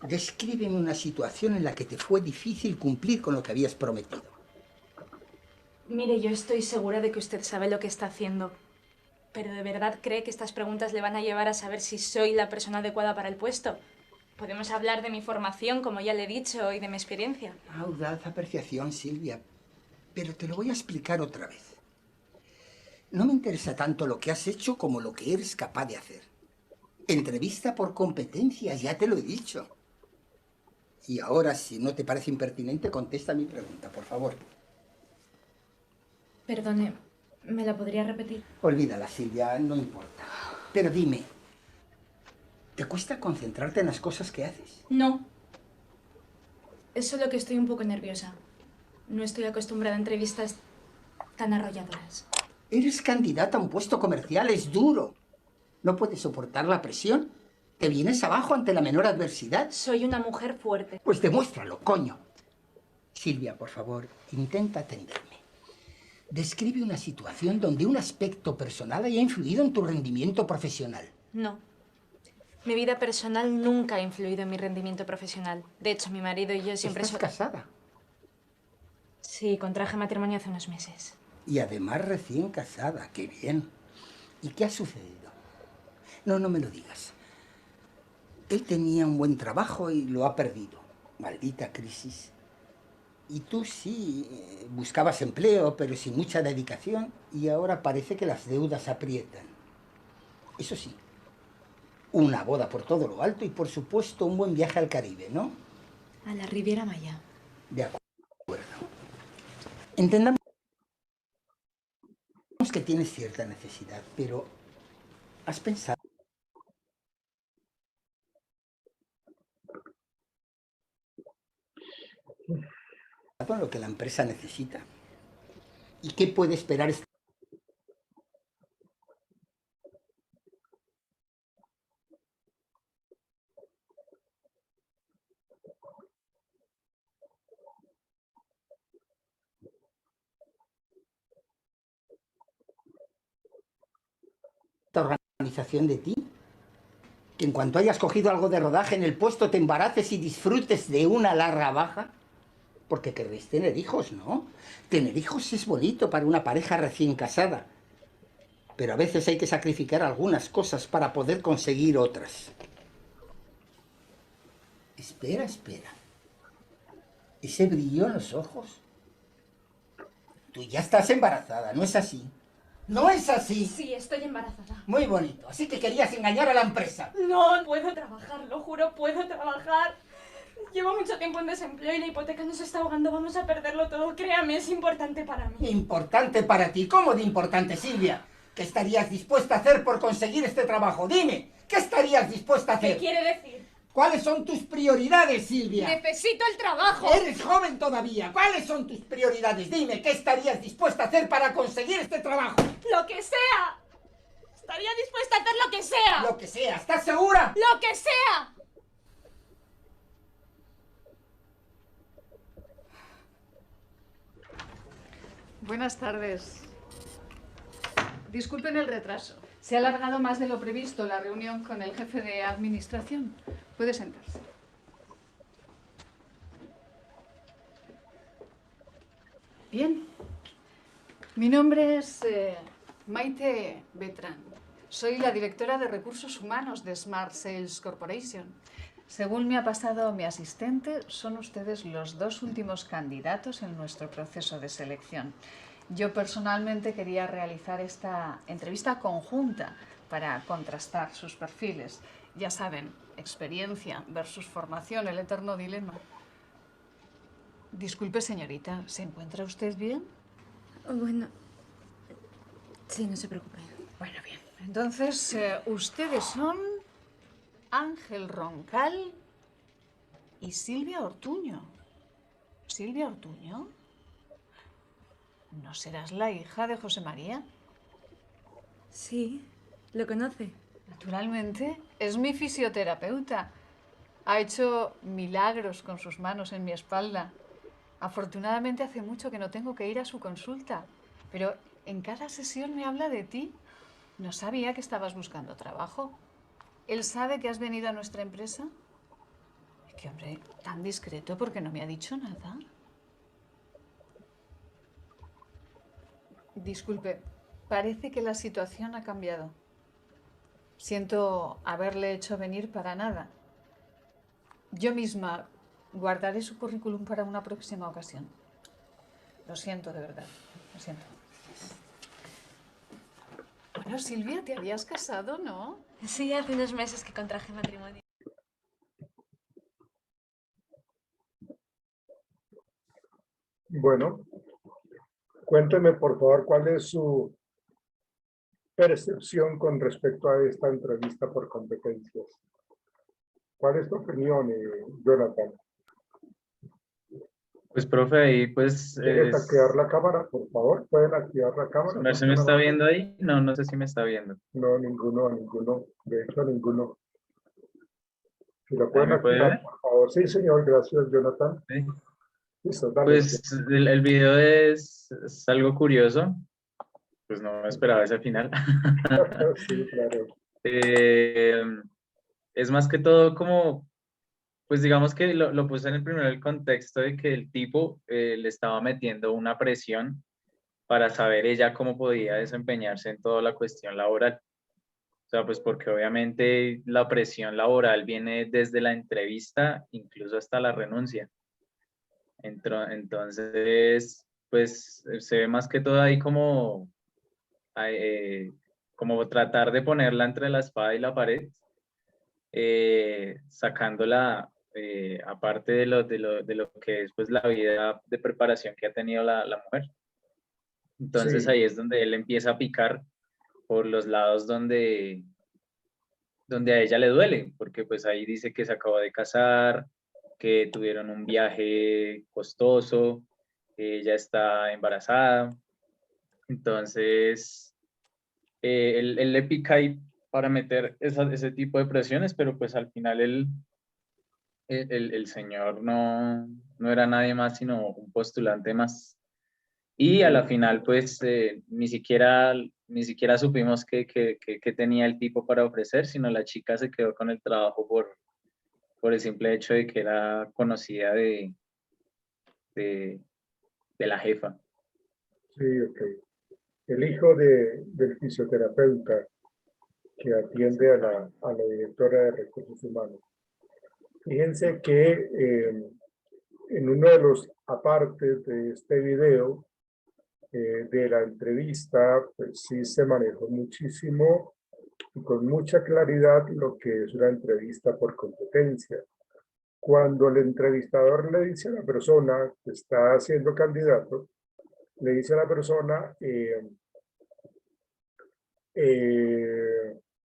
Descríbeme una situación en la que te fue difícil cumplir con lo que habías prometido. Mire, yo estoy segura de que usted sabe lo que está haciendo. ¿Pero de verdad cree que estas preguntas le van a llevar a saber si soy la persona adecuada para el puesto? Podemos hablar de mi formación, como ya le he dicho, y de mi experiencia. Audaz apreciación, Silvia. Pero te lo voy a explicar otra vez. No me interesa tanto lo que has hecho como lo que eres capaz de hacer. Entrevista por competencias, ya te lo he dicho. Y ahora, si no te parece impertinente, contesta mi pregunta, por favor. Perdone, ¿me la podría repetir? Olvídala, Silvia, no importa. Pero dime, ¿te cuesta concentrarte en las cosas que haces? No. Es solo que estoy un poco nerviosa. No estoy acostumbrada a entrevistas tan arrolladoras. Eres candidata a un puesto comercial, es duro. ¿No puedes soportar la presión? ¿Te vienes abajo ante la menor adversidad? Soy una mujer fuerte. Pues demuéstralo, coño. Silvia, por favor, intenta atenderme. Describe una situación donde un aspecto personal haya influido en tu rendimiento profesional. No. Mi vida personal nunca ha influido en mi rendimiento profesional. De hecho, mi marido y yo siempre... ¿Estás casada? Sí, contraje matrimonio hace unos meses. Y además recién casada, qué bien. ¿Y qué ha sucedido? No me lo digas. Él tenía un buen trabajo y lo ha perdido. Maldita crisis. Y tú sí, buscabas empleo, pero sin mucha dedicación, y ahora parece que las deudas aprietan. Eso sí, una boda por todo lo alto y, por supuesto, un buen viaje al Caribe, ¿no? A la Riviera Maya. De acuerdo. Entendamos que tienes cierta necesidad, pero ¿has pensado con lo que la empresa necesita. ¿Y qué puede esperar esta organización de ti? Que en cuanto hayas cogido algo de rodaje en el puesto te embaraces y disfrutes de una larga baja. Porque querréis tener hijos, ¿no? Tener hijos es bonito para una pareja recién casada. Pero a veces hay que sacrificar algunas cosas para poder conseguir otras. Espera, espera. Ese brillo en los ojos. Tú ya estás embarazada, ¿no es así? ¿No es así? Sí, estoy embarazada. Muy bonito. Así que querías engañar a la empresa. No, puedo trabajar, lo juro, puedo trabajar. Llevo mucho tiempo en desempleo y la hipoteca nos está ahogando, vamos a perderlo todo. Créame, es importante para mí. Importante para ti. ¿Cómo de importante, Silvia? ¿Qué estarías dispuesta a hacer por conseguir este trabajo? Dime, ¿qué estarías dispuesta a hacer? ¿Qué quiere decir? ¿Cuáles son tus prioridades, Silvia? Necesito el trabajo. Eres joven todavía. ¿Cuáles son tus prioridades? Dime, ¿qué estarías dispuesta a hacer para conseguir este trabajo? Lo que sea. Estaría dispuesta a hacer lo que sea. Lo que sea. ¿Estás segura? Lo que sea. Buenas tardes. Disculpen el retraso. Se ha alargado más de lo previsto la reunión con el jefe de administración. Puede sentarse. Bien. Mi nombre es Maite Beltrán. Soy la directora de Recursos Humanos de Smart Sales Corporation. Según me ha pasado mi asistente, son ustedes los dos últimos candidatos en nuestro proceso de selección. Yo personalmente quería realizar esta entrevista conjunta para contrastar sus perfiles. Ya saben, experiencia versus formación, el eterno dilema. Disculpe, señorita, ¿se encuentra usted bien? Bueno, sí, no se preocupe. Bueno, bien. Entonces, ustedes son Ángel Roncal y Silvia Ortuño. ¿Silvia Ortuño? ¿No serás la hija de José María? Sí, ¿lo conoce? Naturalmente, es mi fisioterapeuta. Ha hecho milagros con sus manos en mi espalda. Afortunadamente hace mucho que no tengo que ir a su consulta, pero en cada sesión me habla de ti. No sabía que estabas buscando trabajo. ¿Él sabe que has venido a nuestra empresa? Qué hombre tan discreto, porque no me ha dicho nada. Disculpe, parece que la situación ha cambiado. Siento haberle hecho venir para nada. Yo misma guardaré su currículum para una próxima ocasión. Lo siento, de verdad. Lo siento. Bueno, Silvia, te habías casado, ¿no? Sí, hace unos meses que contraje matrimonio. Bueno, cuénteme por favor cuál es su percepción con respecto a esta entrevista por competencias. ¿Cuál es tu opinión, Jonathan? Pues, profe, ahí pues... ¿Quieres activar la cámara, por favor? ¿Pueden activar la cámara? ¿Se me está viendo ahí? No, no sé si me está viendo. No, ninguno. De hecho, ninguno. Si lo ¿Ahí pueden me puede activar, ver? por favor. Sí, señor. Gracias, Jonathan. Sí. Listo, dale. Pues el video es algo curioso. Pues no me esperaba ese final. Sí, claro. Es más que todo como, pues digamos que lo puse en el primero el contexto de que el tipo le estaba metiendo una presión para saber ella cómo podía desempeñarse en toda la cuestión laboral. O sea, pues porque obviamente la presión laboral viene desde la entrevista, incluso hasta la renuncia. Entonces, pues se ve más que todo ahí como tratar de ponerla entre la espada y la pared, sacándola aparte de lo que es pues la vida de preparación que ha tenido la mujer. Entonces Sí. ahí es donde él empieza a picar por los lados donde a ella le duele, porque pues ahí dice que se acabó de casar, que tuvieron un viaje costoso, ella está embarazada. Entonces, él le pica ahí para meter ese tipo de presiones, pero pues al final el señor no era nadie más sino un postulante más. Y a la final, pues, ni siquiera supimos qué tenía el tipo para ofrecer, sino la chica se quedó con el trabajo por el simple hecho de que era conocida de la jefa. Sí, ok. El hijo del fisioterapeuta que atiende a la directora de recursos humanos. Fíjense que en uno de los apartes de este video, de la entrevista, pues sí se manejó muchísimo y con mucha claridad lo que es una entrevista por competencia. Cuando el entrevistador le dice a la persona que está siendo candidato, le dice a la persona,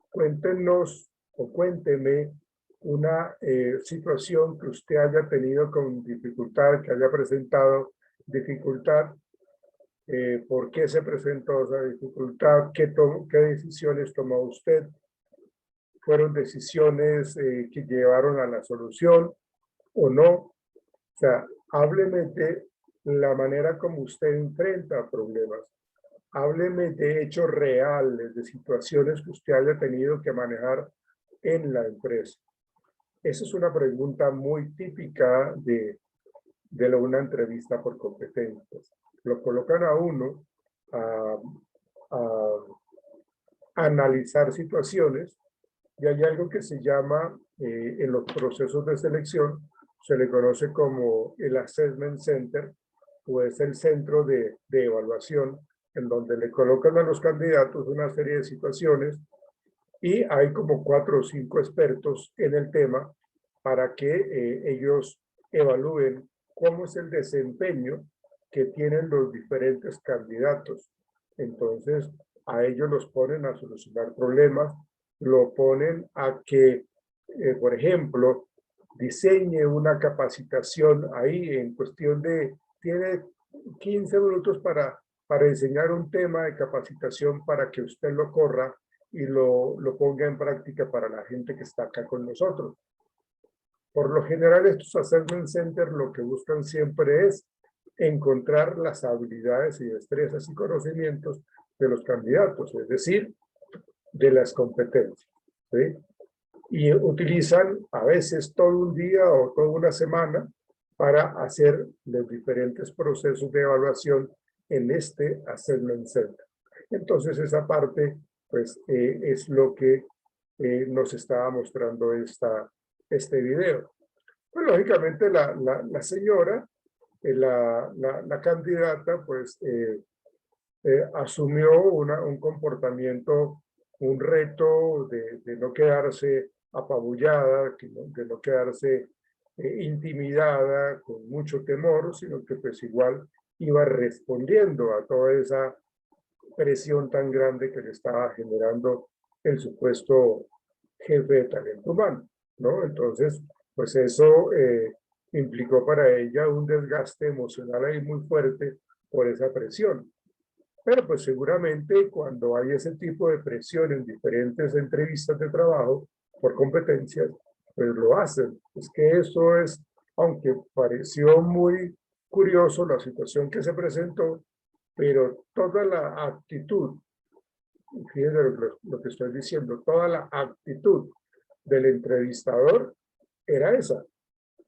cuéntenos o cuénteme una situación que usted haya tenido con dificultad, que haya presentado dificultad, por qué se presentó esa dificultad, qué decisiones tomó usted, fueron decisiones que llevaron a la solución o no. O sea, hábleme de la manera como usted enfrenta problemas. Hábleme de hechos reales, de situaciones que usted haya tenido que manejar en la empresa. Esa es una pregunta muy típica de una entrevista por competencias. Lo colocan a uno a analizar situaciones y hay algo que se llama, en los procesos de selección, se le conoce como el Assessment Center, o es el centro de evaluación, en donde le colocan a los candidatos una serie de situaciones y hay como 4 o 5 expertos en el tema para que ellos evalúen cómo es el desempeño que tienen los diferentes candidatos. Entonces, a ellos los ponen a solucionar problemas, lo ponen a que, por ejemplo, diseñe una capacitación ahí en cuestión de, tiene 15 minutos para diseñar un tema de capacitación para que usted lo corra y lo ponga en práctica para la gente que está acá con nosotros. Por lo general, estos Assessment Centers lo que buscan siempre es encontrar las habilidades y destrezas y conocimientos de los candidatos, es decir, de las competencias, ¿sí? Y utilizan a veces todo un día o toda una semana para hacer los diferentes procesos de evaluación en este Assessment Center. Entonces esa parte pues es lo que nos estaba mostrando este video. Pues lógicamente la señora, la candidata, pues asumió un comportamiento, un reto de no quedarse apabullada, de no quedarse intimidada, con mucho temor, sino que pues igual iba respondiendo a toda esa presión tan grande que le estaba generando el supuesto jefe de talento humano, ¿no? Entonces, pues eso implicó para ella un desgaste emocional ahí muy fuerte por esa presión. Pero pues seguramente cuando hay ese tipo de presión en diferentes entrevistas de trabajo por competencias, pues lo hacen. Es que eso es, aunque pareció muy curioso la situación que se presentó, pero toda la actitud, fíjense lo que estoy diciendo, toda la actitud del entrevistador era esa,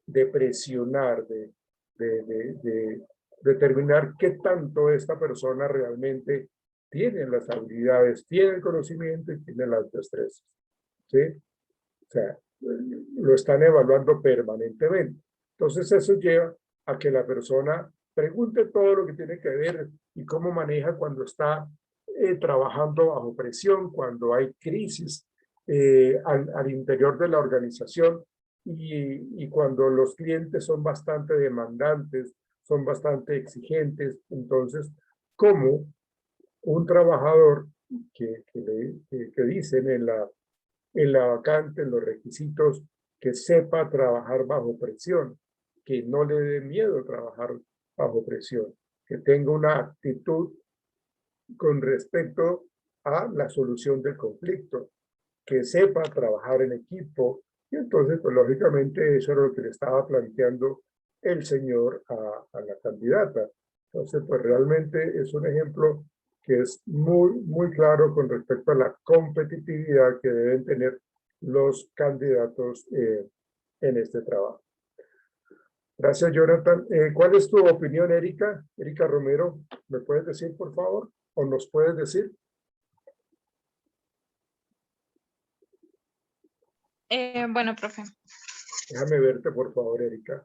de presionar, de determinar qué tanto esta persona realmente tiene las habilidades, tiene el conocimiento y tiene las destrezas, ¿sí? O sea, lo están evaluando permanentemente. Entonces eso lleva a que la persona pregunte todo lo que tiene que ver y cómo maneja cuando está trabajando bajo presión, cuando hay crisis al interior de la organización y cuando los clientes son bastante demandantes, son bastante exigentes. Entonces, ¿cómo un trabajador que dicen en la vacante, en los requisitos, que sepa trabajar bajo presión, que no le dé miedo trabajar bajo presión, que tenga una actitud con respecto a la solución del conflicto, que sepa trabajar en equipo. Y entonces, pues lógicamente eso era lo que le estaba planteando el señor a la candidata. Entonces, pues realmente es un ejemplo que es muy claro con respecto a la competitividad que deben tener los candidatos en este trabajo. Gracias, Jonathan. ¿Cuál es tu opinión, Erika? Erika Romero, ¿me puedes decir, por favor? ¿O nos puedes decir? Bueno, profe. Déjame verte, por favor, Erika.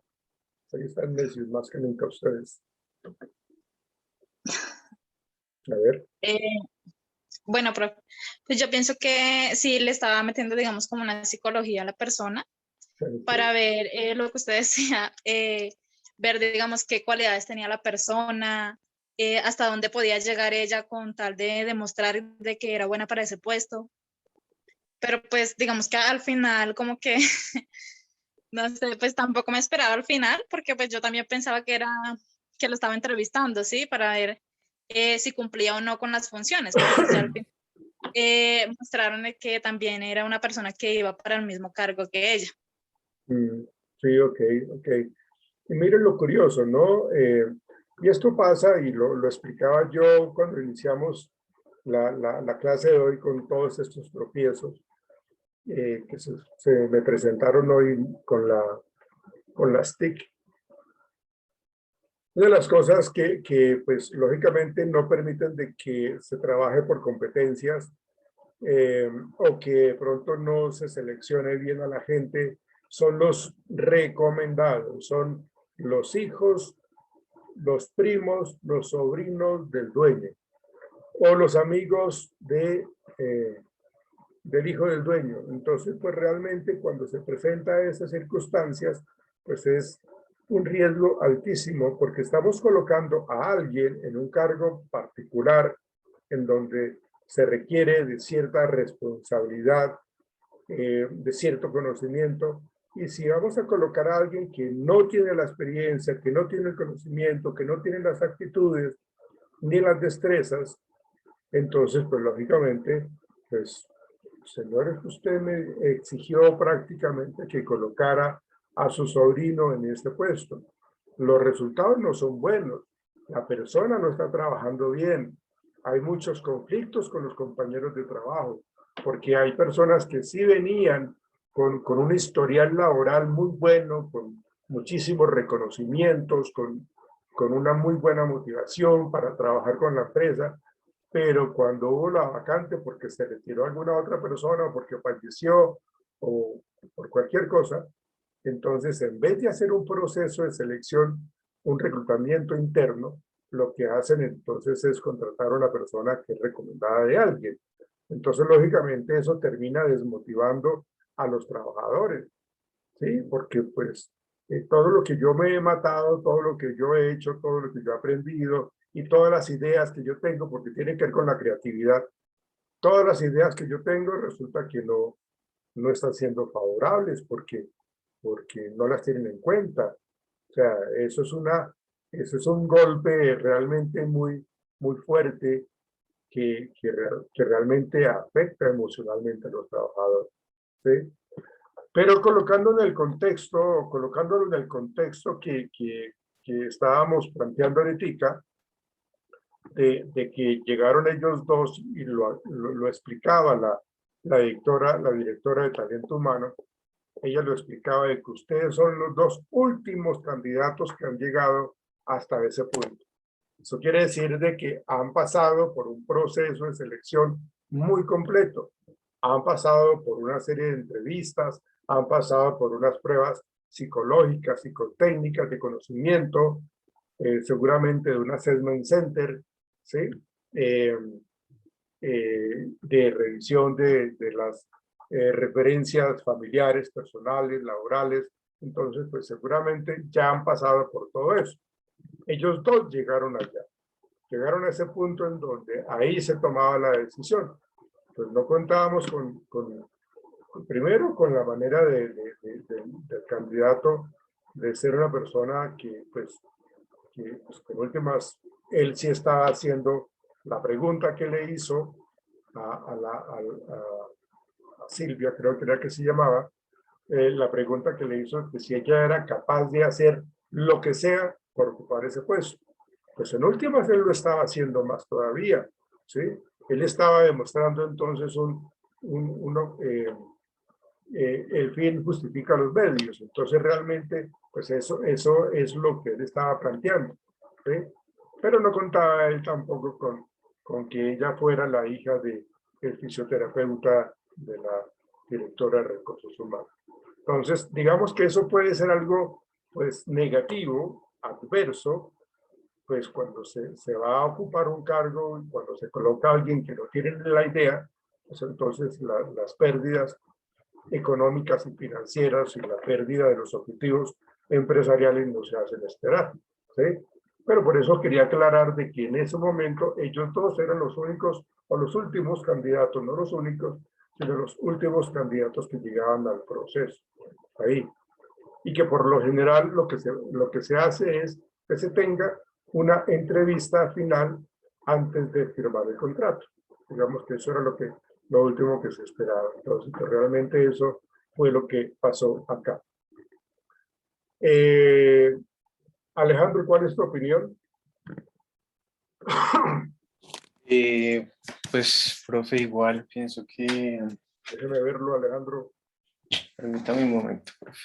Ahí están necios más que nunca ustedes. A ver. Bueno, profe, pues yo pienso que sí le estaba metiendo, digamos, como una psicología a la persona para ver lo que usted decía, ver, digamos, qué cualidades tenía la persona, hasta dónde podía llegar ella con tal de demostrar de que era buena para ese puesto. Pero pues digamos que al final como que, no sé, pues tampoco me esperaba al final, porque pues yo también pensaba que lo estaba entrevistando, ¿sí? Para ver si cumplía o no con las funciones, pero pues ya al final mostraron que también era una persona que iba para el mismo cargo que ella. Sí, ok. Y miren lo curioso, ¿no? Y esto pasa, y lo explicaba yo cuando iniciamos la clase de hoy con todos estos tropiezos que se me presentaron hoy con las TIC. Una de las cosas que pues lógicamente no permiten de que se trabaje por competencias o que de pronto no se seleccione bien a la gente son los recomendados, son los hijos, los primos, los sobrinos del dueño o los amigos del hijo del dueño. Entonces, pues realmente cuando se presenta esas circunstancias, pues es un riesgo altísimo porque estamos colocando a alguien en un cargo particular en donde se requiere de cierta responsabilidad, de cierto conocimiento. Y si vamos a colocar a alguien que no tiene la experiencia, que no tiene el conocimiento, que no tiene las actitudes ni las destrezas, entonces, pues lógicamente, pues, señores, usted me exigió prácticamente que colocara a su sobrino en este puesto. Los resultados no son buenos. La persona no está trabajando bien. Hay muchos conflictos con los compañeros de trabajo, porque hay personas que sí venían con un historial laboral muy bueno, con muchísimos reconocimientos, con una muy buena motivación para trabajar con la empresa, pero cuando hubo la vacante porque se retiró alguna otra persona o porque falleció o por cualquier cosa, entonces en vez de hacer un proceso de selección, un reclutamiento interno, lo que hacen entonces es contratar a una persona que es recomendada de alguien. Entonces, lógicamente, eso termina desmotivando a los trabajadores, ¿sí? Porque pues todo lo que yo me he matado, todo lo que yo he hecho, todo lo que yo he aprendido y todas las ideas que yo tengo, porque tienen que ver con la creatividad, todas las ideas que yo tengo resulta que no están siendo favorables porque no las tienen en cuenta. O sea, eso es un golpe realmente muy fuerte que realmente afecta emocionalmente a los trabajadores, ¿sí? Pero colocándolo en el contexto que estábamos planteando ahorita, de que llegaron ellos dos y lo explicaba la directora de talento humano, ella lo explicaba de que ustedes son los dos últimos candidatos que han llegado hasta ese punto. Eso quiere decir de que han pasado por un proceso de selección muy completo. Han pasado por una serie de entrevistas, han pasado por unas pruebas psicológicas, psicotécnicas, de conocimiento, seguramente de un assessment center, ¿sí? De revisión de las referencias familiares, personales, laborales. Entonces, pues seguramente ya han pasado por todo eso. Ellos dos llegaron allá. Llegaron a ese punto en donde ahí se tomaba la decisión. Pues no contábamos primero con la manera del candidato de ser una persona que pues, en últimas, él sí estaba haciendo la pregunta que le hizo a Silvia, creo que era que se llamaba, la pregunta que le hizo de si ella era capaz de hacer lo que sea por ocupar ese puesto. Pues en últimas él lo estaba haciendo más todavía, ¿sí? Él estaba demostrando entonces el fin justifica los medios. Entonces realmente, pues eso es lo que él estaba planteando, ¿sí? Pero no contaba él tampoco con que ella fuera la hija del fisioterapeuta de la directora de Recursos Humanos. Entonces, digamos que eso puede ser algo, pues, negativo, adverso, pues cuando se va a ocupar un cargo, cuando se coloca a alguien que no tiene la idea, pues entonces las pérdidas económicas y financieras y la pérdida de los objetivos empresariales no se hacen esperar, ¿sí? Pero por eso quería aclarar de que en ese momento ellos dos eran los únicos o los últimos candidatos, no los únicos, sino los últimos candidatos que llegaban al proceso. Ahí. Y que por lo general lo que se hace es que se tenga una entrevista final antes de firmar el contrato. Digamos que eso era lo último que se esperaba. Entonces, pues, realmente eso fue lo que pasó acá. Alejandro, ¿cuál es tu opinión? Pues, profe, igual pienso que... Déjeme verlo, Alejandro. Permítame un momento, profe.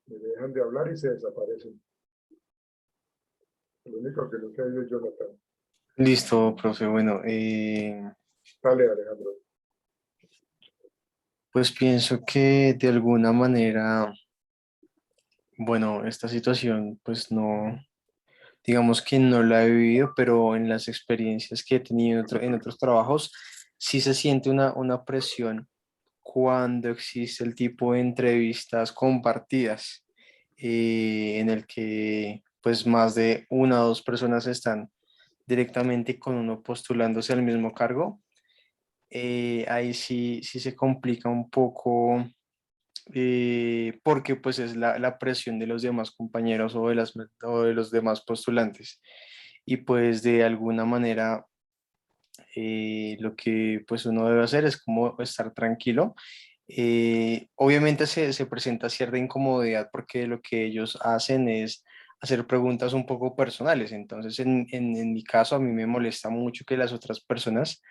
Me dejan de hablar y se desaparecen. Lo único que no queda es Jonathan. Listo, profe. Bueno, Dale, Alejandro. pues pienso que de alguna manera, bueno, esta situación, pues no, digamos que no la he vivido, pero en las experiencias que he tenido en otros trabajos, sí se siente una presión cuando existe el tipo de entrevistas compartidas, en el que pues más de una o dos personas están directamente con uno postulándose al mismo cargo. Ahí sí se complica un poco, porque pues es la presión de los demás compañeros o de los demás postulantes. Y pues de alguna manera, lo que pues uno debe hacer es como estar tranquilo. Obviamente se presenta cierta incomodidad porque lo que ellos hacen es hacer preguntas un poco personales. Entonces, en mi caso, a mí me molesta mucho que las otras personas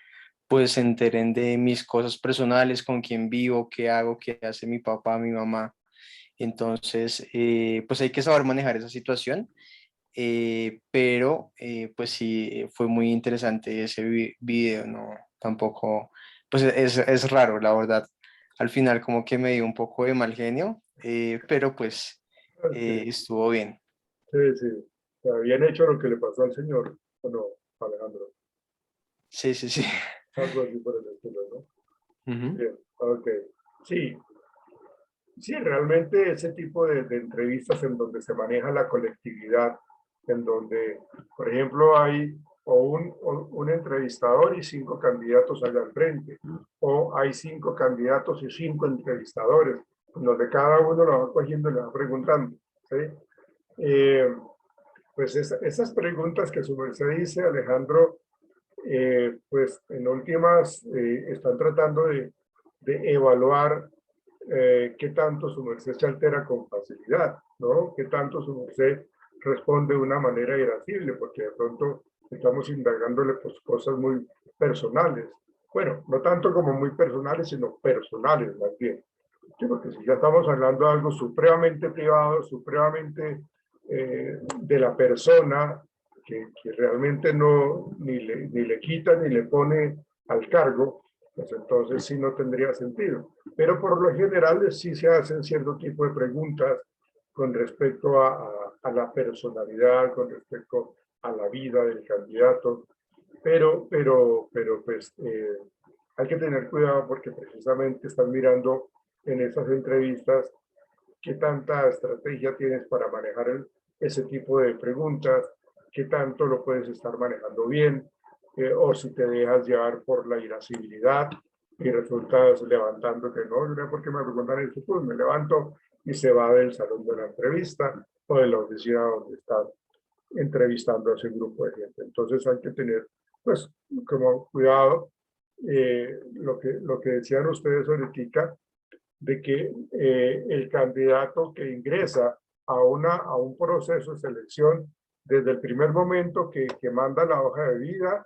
pues se enteren de mis cosas personales, con quién vivo, qué hago, qué hace mi papá, mi mamá. Entonces, pues hay que saber manejar esa situación. Pero pues sí, fue muy interesante ese video, ¿no? Tampoco, pues es raro, la verdad. Al final como que me dio un poco de mal genio, pero pues Sí, estuvo bien. sí. Está bien hecho lo que le pasó al señor, ¿o no, Alejandro? Sí, sí, sí. Algo así por el estilo, ¿no? Ujú. Bien, ok. Sí, sí, realmente ese tipo de entrevistas en donde se maneja la colectividad, en donde, por ejemplo, hay un entrevistador y 5 candidatos allá al frente, o hay 5 candidatos y 5 entrevistadores, donde cada uno lo va cogiendo y le va preguntando, ¿sí? Pues esas preguntas que su merced dice, Alejandro, pues en últimas están tratando de evaluar qué tanto su merced se altera con facilidad, ¿no? Qué tanto su merced responde de una manera irascible, porque de pronto estamos indagándole pues, cosas muy personales. Bueno, no tanto como muy personales, sino personales más bien. Sí, porque si ya estamos hablando de algo supremamente privado, supremamente de la persona, que realmente no ni le quita ni le pone al cargo, pues entonces sí no tendría sentido. Pero por lo general sí se hacen cierto tipo de preguntas con respecto a la personalidad, con respecto a la vida del candidato, pero pues hay que tener cuidado porque precisamente están mirando en esas entrevistas qué tanta estrategia tienes para manejar ese tipo de preguntas, qué tanto lo puedes estar manejando bien, o si te dejas llevar por la irascibilidad y resultas levantándote, no, no porque me preguntan eso, pues me levanto y se va del salón de la entrevista o de la oficina donde está entrevistando a ese grupo de gente. Entonces hay que tener, pues, como cuidado, lo que decían ustedes ahorita, de que el candidato que ingresa a un proceso de selección, desde el primer momento que manda la hoja de vida,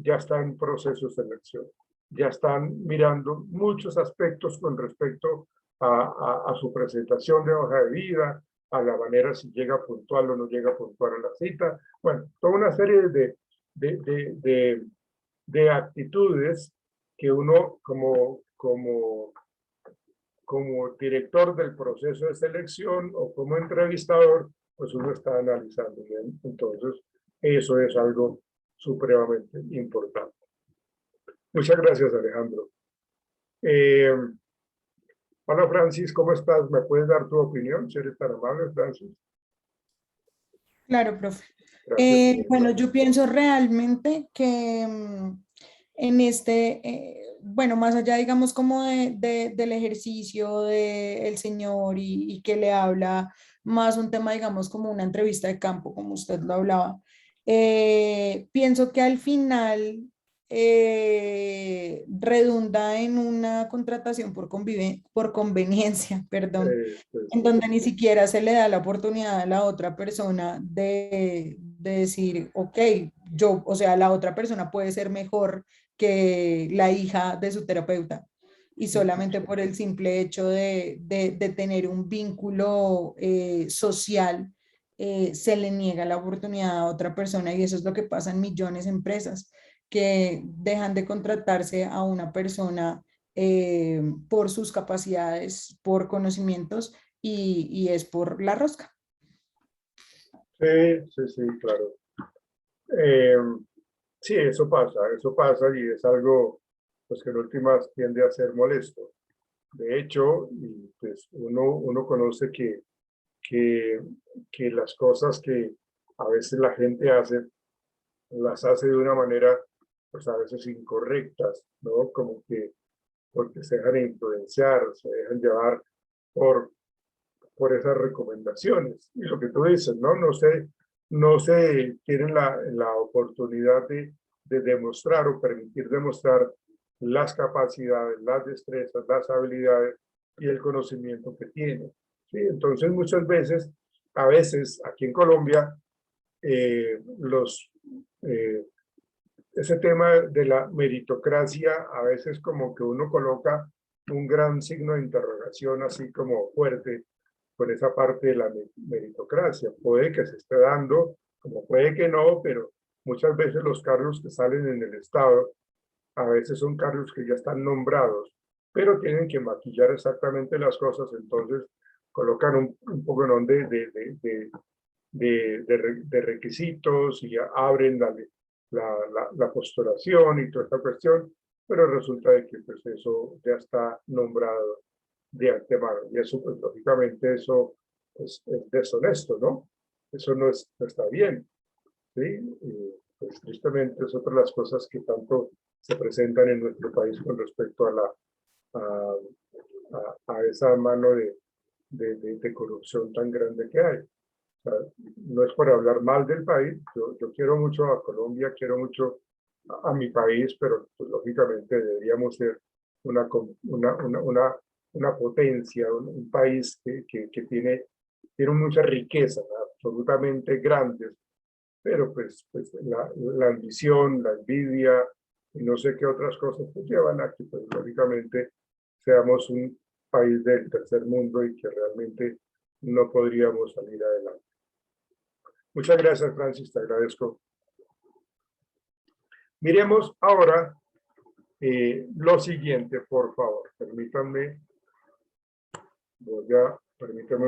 ya está en proceso de selección. Ya están mirando muchos aspectos con respecto a su presentación de hoja de vida, a la manera si llega puntual o no llega puntual a la cita. Bueno, toda una serie de actitudes que uno como director del proceso de selección o como entrevistador, pues uno está analizando bien. Entonces, eso es algo supremamente importante. Muchas gracias, Alejandro. Hola, Francis, ¿cómo estás? ¿Me puedes dar tu opinión? Si eres tan amable, Francis. Claro, profe. Gracias. Bueno, yo pienso realmente que en bueno, más allá, digamos, como del ejercicio del señor y que le habla más un tema, digamos, como una entrevista de campo, como usted lo hablaba, pienso que al final redunda en una contratación por conveniencia, perdón, en donde ni siquiera se le da la oportunidad a la otra persona de decir, ok, yo, o sea, la otra persona puede ser mejor que la hija de su terapeuta. Y solamente por el simple hecho de tener un vínculo social, se le niega la oportunidad a otra persona y eso es lo que pasa en millones de empresas que dejan de contratarse a una persona por sus capacidades, por conocimientos y es por la rosca. Sí, claro. Sí, eso pasa y es algo pues, que en últimas tiende a ser molesto. De hecho, y, pues, uno conoce que las cosas que a veces la gente hace, las hace de una manera, pues a veces incorrectas, ¿no? Como que porque se dejan influenciar, se dejan llevar por, por esas recomendaciones. Y lo que tú dices, ¿no? No se tienen la oportunidad de demostrar o permitir demostrar las capacidades, las destrezas, las habilidades y el conocimiento que tienen. ¿Sí? Entonces, muchas veces, a veces, aquí en Colombia, ese tema de la meritocracia, a veces como que uno coloca un gran signo de interrogación así como fuerte por esa parte de la meritocracia. Puede que se esté dando, como puede que no, pero muchas veces los cargos que salen en el Estado, a veces son cargos que ya están nombrados, pero tienen que maquillar exactamente las cosas, entonces colocan un poco de requisitos y abren la postulación y toda esta cuestión, pero resulta de que pues eso ya está nombrado de antemano y eso pues lógicamente eso es deshonesto, ¿no? Eso no está bien, ¿sí? Pues tristemente es otra de las cosas que tanto se presentan en nuestro país con respecto a esa mano de corrupción tan grande que hay. O sea, no es por hablar mal del país, yo quiero mucho a Colombia, quiero mucho a mi país, pero pues, lógicamente deberíamos ser una potencia, un país que tiene muchas riquezas, ¿no? Absolutamente grandes, pero pues la ambición, la envidia y no sé qué otras cosas pues llevan a que pues, lógicamente seamos un país del tercer mundo y que realmente no podríamos salir adelante. Muchas gracias, Francis, te agradezco. Miremos ahora lo siguiente, por favor. Permítanme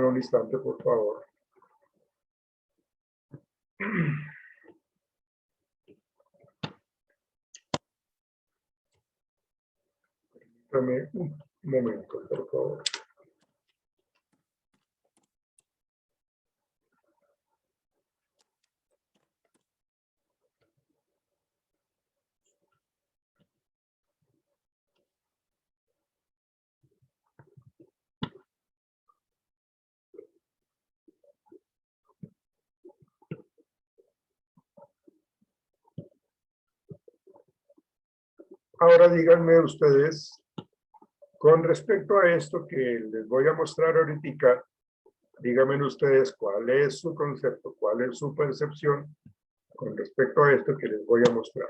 un instante, por favor. Permítanme un momento, por favor. ahora díganme ustedes, con respecto a esto que les voy a mostrar ahorita, díganme ustedes cuál es su concepto, cuál es su percepción con respecto a esto que les voy a mostrar.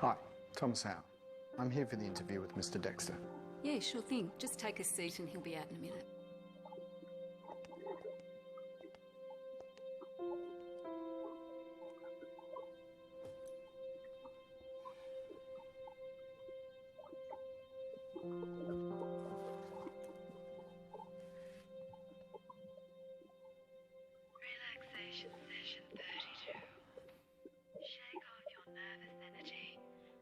Hi, Thomas Howe. I'm here for the interview with Mr. Dexter. Yeah, sure thing. Just take a seat and he'll be out in a minute. Relaxation session 32. Shake off your nervous energy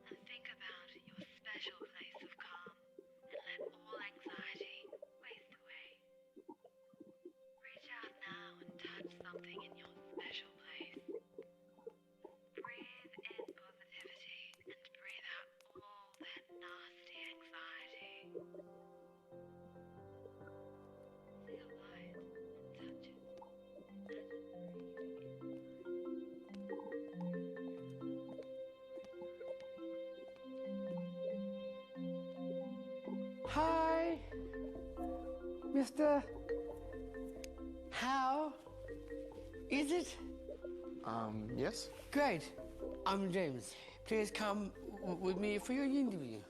and think about your special place of calm and let all anxiety waste away. Reach out now and touch something in your special place. Breathe in positivity and breathe out all that nasty anxiety. See a light and touch it. Hi, Mr. How is it? Yes? Great. I'm James. Please come with me for your interview.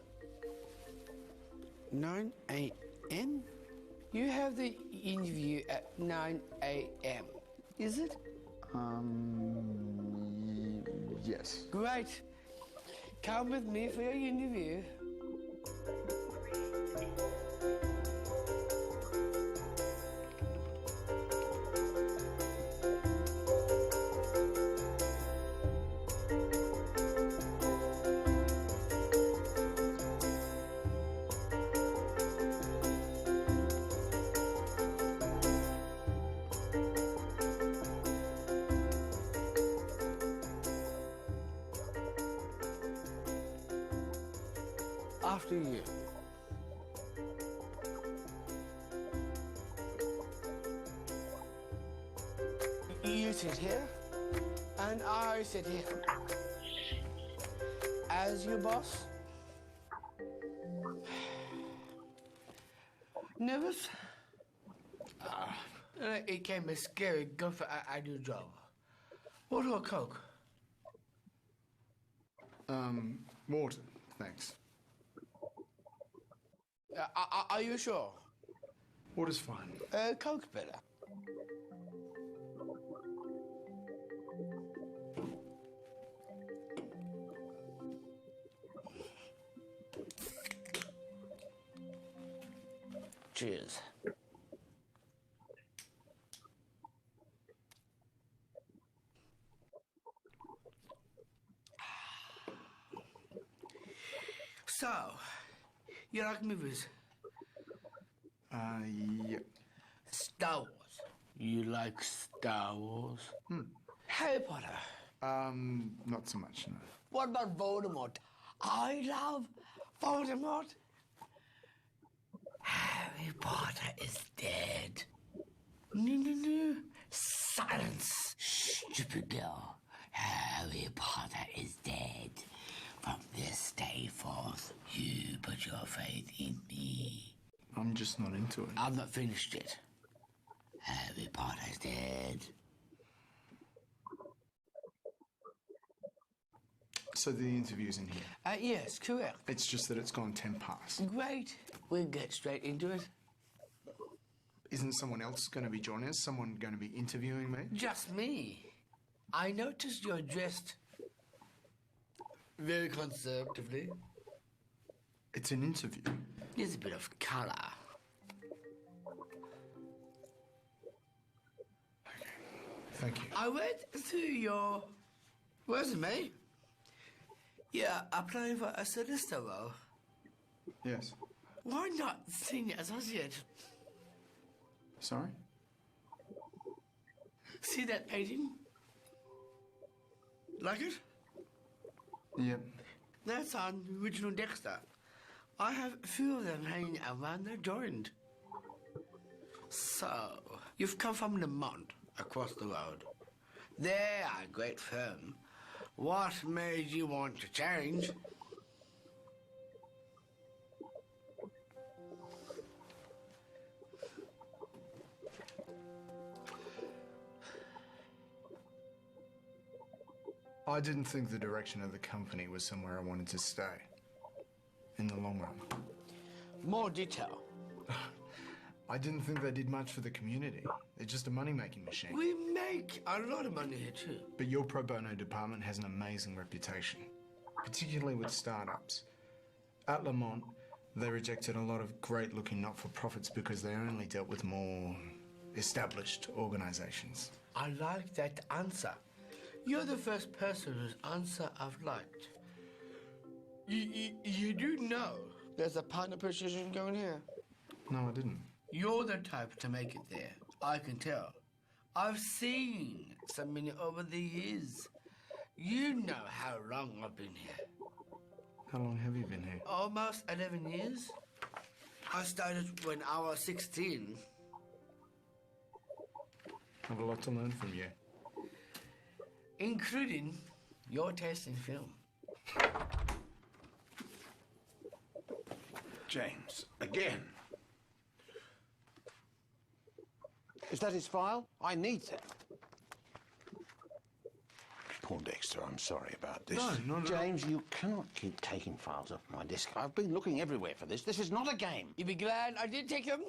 9 a.m.? You have the interview at 9 a.m., is it? Yes. Great. Come with me for your interview. After you. You sit here, and I sit here. As your boss. Nervous? It can be scary going for a new job. Water or Coke? Water, thanks. Are you sure? Water's fine. Coke's better. Cheers. So, you like movies? Yeah. Star Wars. You like Star Wars? Harry Potter. Not so much, no. What about Voldemort? I love Voldemort. Harry Potter is dead. No. Silence. Stupid girl. Harry Potter is dead. From this day forth, you put your faith in me. I'm just not into it. I'm not finished yet. Harry Potter's dead. So the interview's in here? Yes, correct. It's just that it's gone 10 past. Great. We'll get straight into it. Isn't someone else going to be joining us? Someone going to be interviewing me? Just me. I noticed you're dressed very conservatively. It's an interview. There's a bit of color. Thank you. I went through your resume. Yeah, applying for a solicitor role. Yes. Why not senior associate? Sorry? See that painting? Like it? Yep. That's on original Dexter. I have a few of them hanging around the joint. So, you've come from Lamont, across the road. They're a great firm. What made you want to change? I didn't think the direction of the company was somewhere I wanted to stay. In the long run. More detail. I didn't think they did much for the community. They're just a money-making machine. We make a lot of money here too. But your pro bono department has an amazing reputation, particularly with startups. At Lamont, they rejected a lot of great-looking not-for-profits because they only dealt with more established organizations. I like that answer. You're the first person whose answer I've liked. You do know there's a partner position going here? No, I didn't. You're the type to make it there. I can tell. I've seen so many over the years. You know how long I've been here. How long have you been here? Almost 11 years. I started when I was 16. I have a lot to learn from you. Including your taste in film. James, again. Is that his file? I need that. Poor Dexter, I'm sorry about this. No. James, you cannot keep taking files off my desk. I've been looking everywhere for this. This is not a game. You'd be glad I did take them?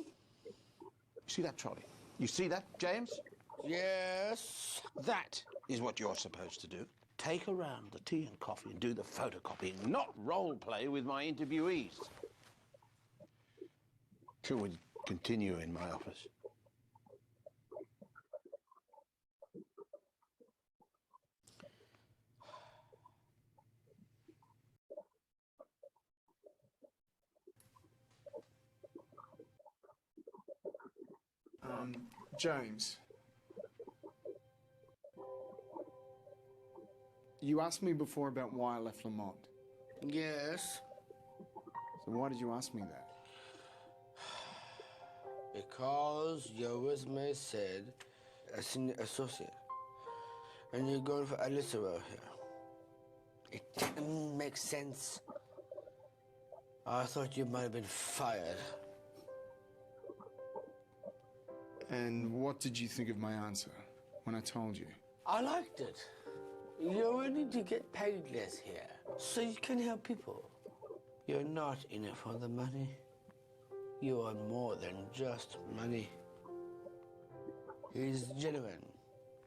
See that trolley? You see that, James? Yes. That is what you're supposed to do. Take around the tea and coffee and do the photocopying, not role play with my interviewees. Shall we continue in my office? James. You asked me before about why I left Lamont. Yes. So why did you ask me that? Because your resume said a senior associate. And you're going for a lister role here. It didn't make sense. I thought you might have been fired. And what did you think of my answer when I told you? I liked it. You're willing to get paid less here, so you can help people. You're not in it for the money. You are more than just money. He's genuine,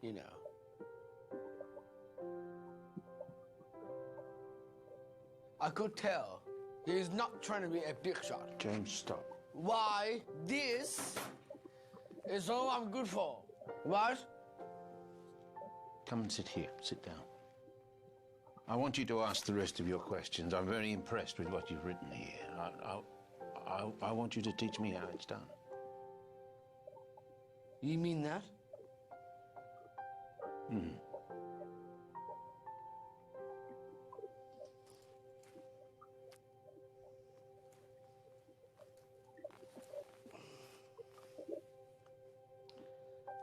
you know. I could tell he's not trying to be a big shot. James, stop. Why, this is all I'm good for, right? Come and sit here. Sit down. I want you to ask the rest of your questions. I'm very impressed with what you've written here. I want you to teach me how it's done. You mean that? Hmm.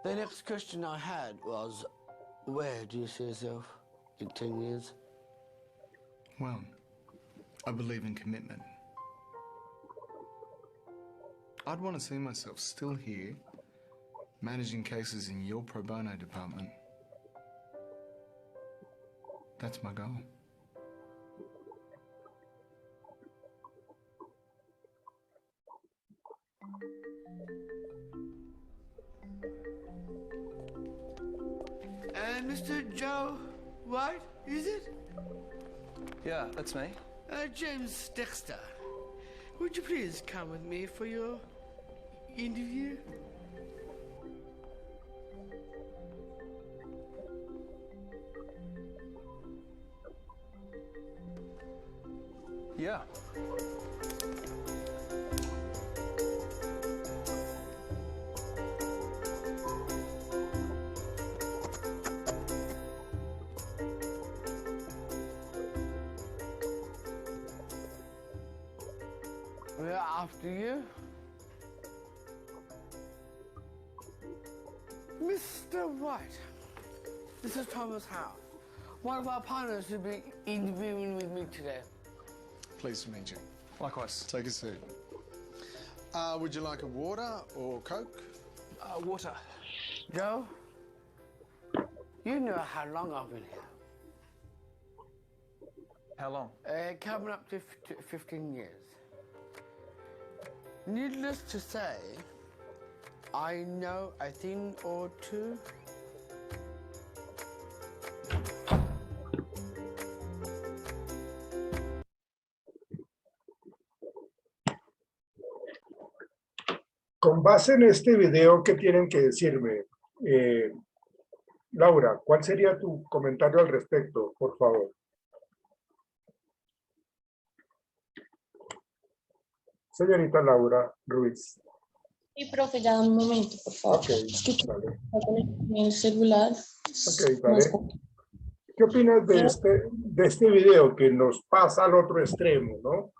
The next question I had was, where do you see yourself in 10 years? Well, I believe in commitment. I'd want to see myself still here, managing cases in your pro bono department. That's my goal. And Mr. Joe White, is it? Yeah, that's me. James Dexter. Would you please come with me for your interview? Yeah. We're after you. Mr. White, this is Thomas Howe. One of our partners will be interviewing with me today. Pleased to meet you. Likewise. Take a seat. Would you like a water or Coke? Water. Joe, you know how long I've been here. How long? Coming up to 15 years. Needless to say, I know a thing or two. Con base en este video, ¿qué tienen que decirme? Laura, ¿cuál sería tu comentario al respecto, por favor? Señorita Laura Ruiz. Sí, profe, ya un momento, por favor. Ok, Es que vale. está con el celular. Ok, vale. ¿Qué opinas de este video que nos pasa al otro extremo, no?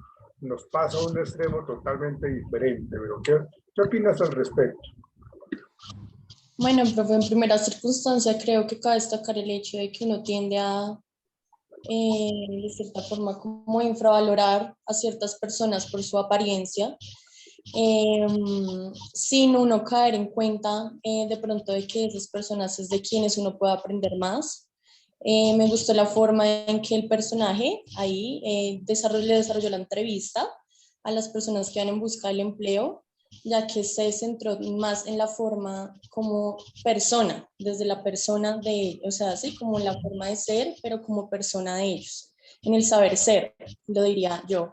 Nos pasa a un extremo totalmente diferente, pero ¿qué opinas al respecto? Bueno, profe, en primera circunstancia creo que cabe destacar el hecho de que uno tiende a, de cierta forma, como infravalorar a ciertas personas por su apariencia, sin uno caer en cuenta de pronto de que esas personas es de quienes uno puede aprender más. Me gustó la forma en que el personaje ahí le desarrolló la entrevista a las personas que van en busca del empleo, ya que se centró más en la forma como persona, desde la persona de, o sea, así como la forma de ser, pero como persona de ellos, en el saber ser, lo diría yo.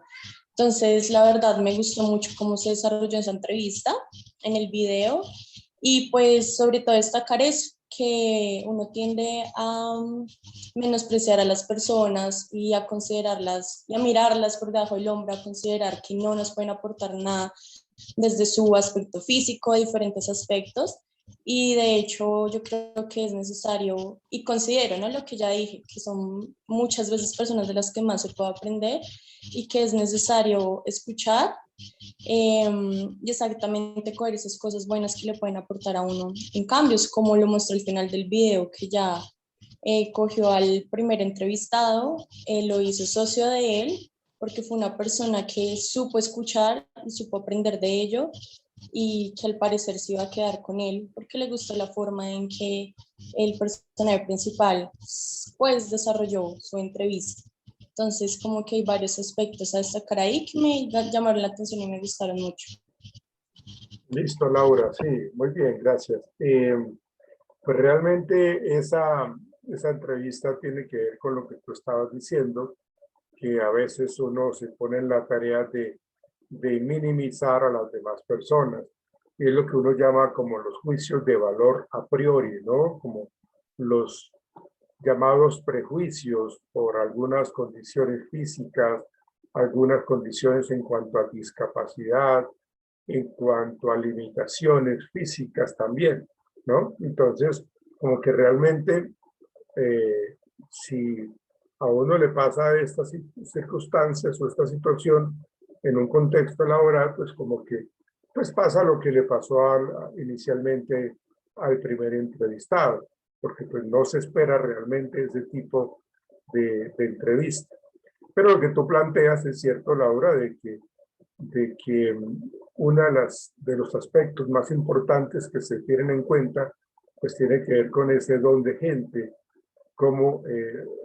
Entonces, la verdad, me gustó mucho cómo se desarrolló esa entrevista en el video y pues sobre todo destacar eso, que uno tiende a menospreciar a las personas y a considerarlas y a mirarlas por debajo del hombro, a considerar que no nos pueden aportar nada desde su aspecto físico, diferentes aspectos. Y de hecho yo creo que es necesario, y considero, ¿no?, lo que ya dije, que son muchas veces personas de las que más se puede aprender y que es necesario escuchar y exactamente coger esas cosas buenas que le pueden aportar a uno en cambios, como lo muestra al final del video, que ya cogió al primer entrevistado, lo hizo socio de él, porque fue una persona que supo escuchar y supo aprender de ello, y que al parecer se iba a quedar con él porque le gustó la forma en que el personaje principal pues desarrolló su entrevista. Entonces como que hay varios aspectos a destacar ahí que me llamaron la atención y me gustaron mucho. Listo, Laura, sí, muy bien, gracias. Pues realmente esa entrevista tiene que ver con lo que tú estabas diciendo, que a veces uno se pone en la tarea de minimizar a las demás personas. Y es lo que uno llama como los juicios de valor a priori, ¿no? Como los llamados prejuicios por algunas condiciones físicas, algunas condiciones en cuanto a discapacidad, en cuanto a limitaciones físicas también, ¿no? Entonces, como que realmente, si a uno le pasa estas circunstancias o esta situación en un contexto laboral, pues como que pues pasa lo que le pasó inicialmente al primer entrevistado, porque pues no se espera realmente ese tipo de entrevista. Pero lo que tú planteas es cierto, Laura, de que uno de los aspectos más importantes que se tienen en cuenta, pues tiene que ver con ese don de gente, cómo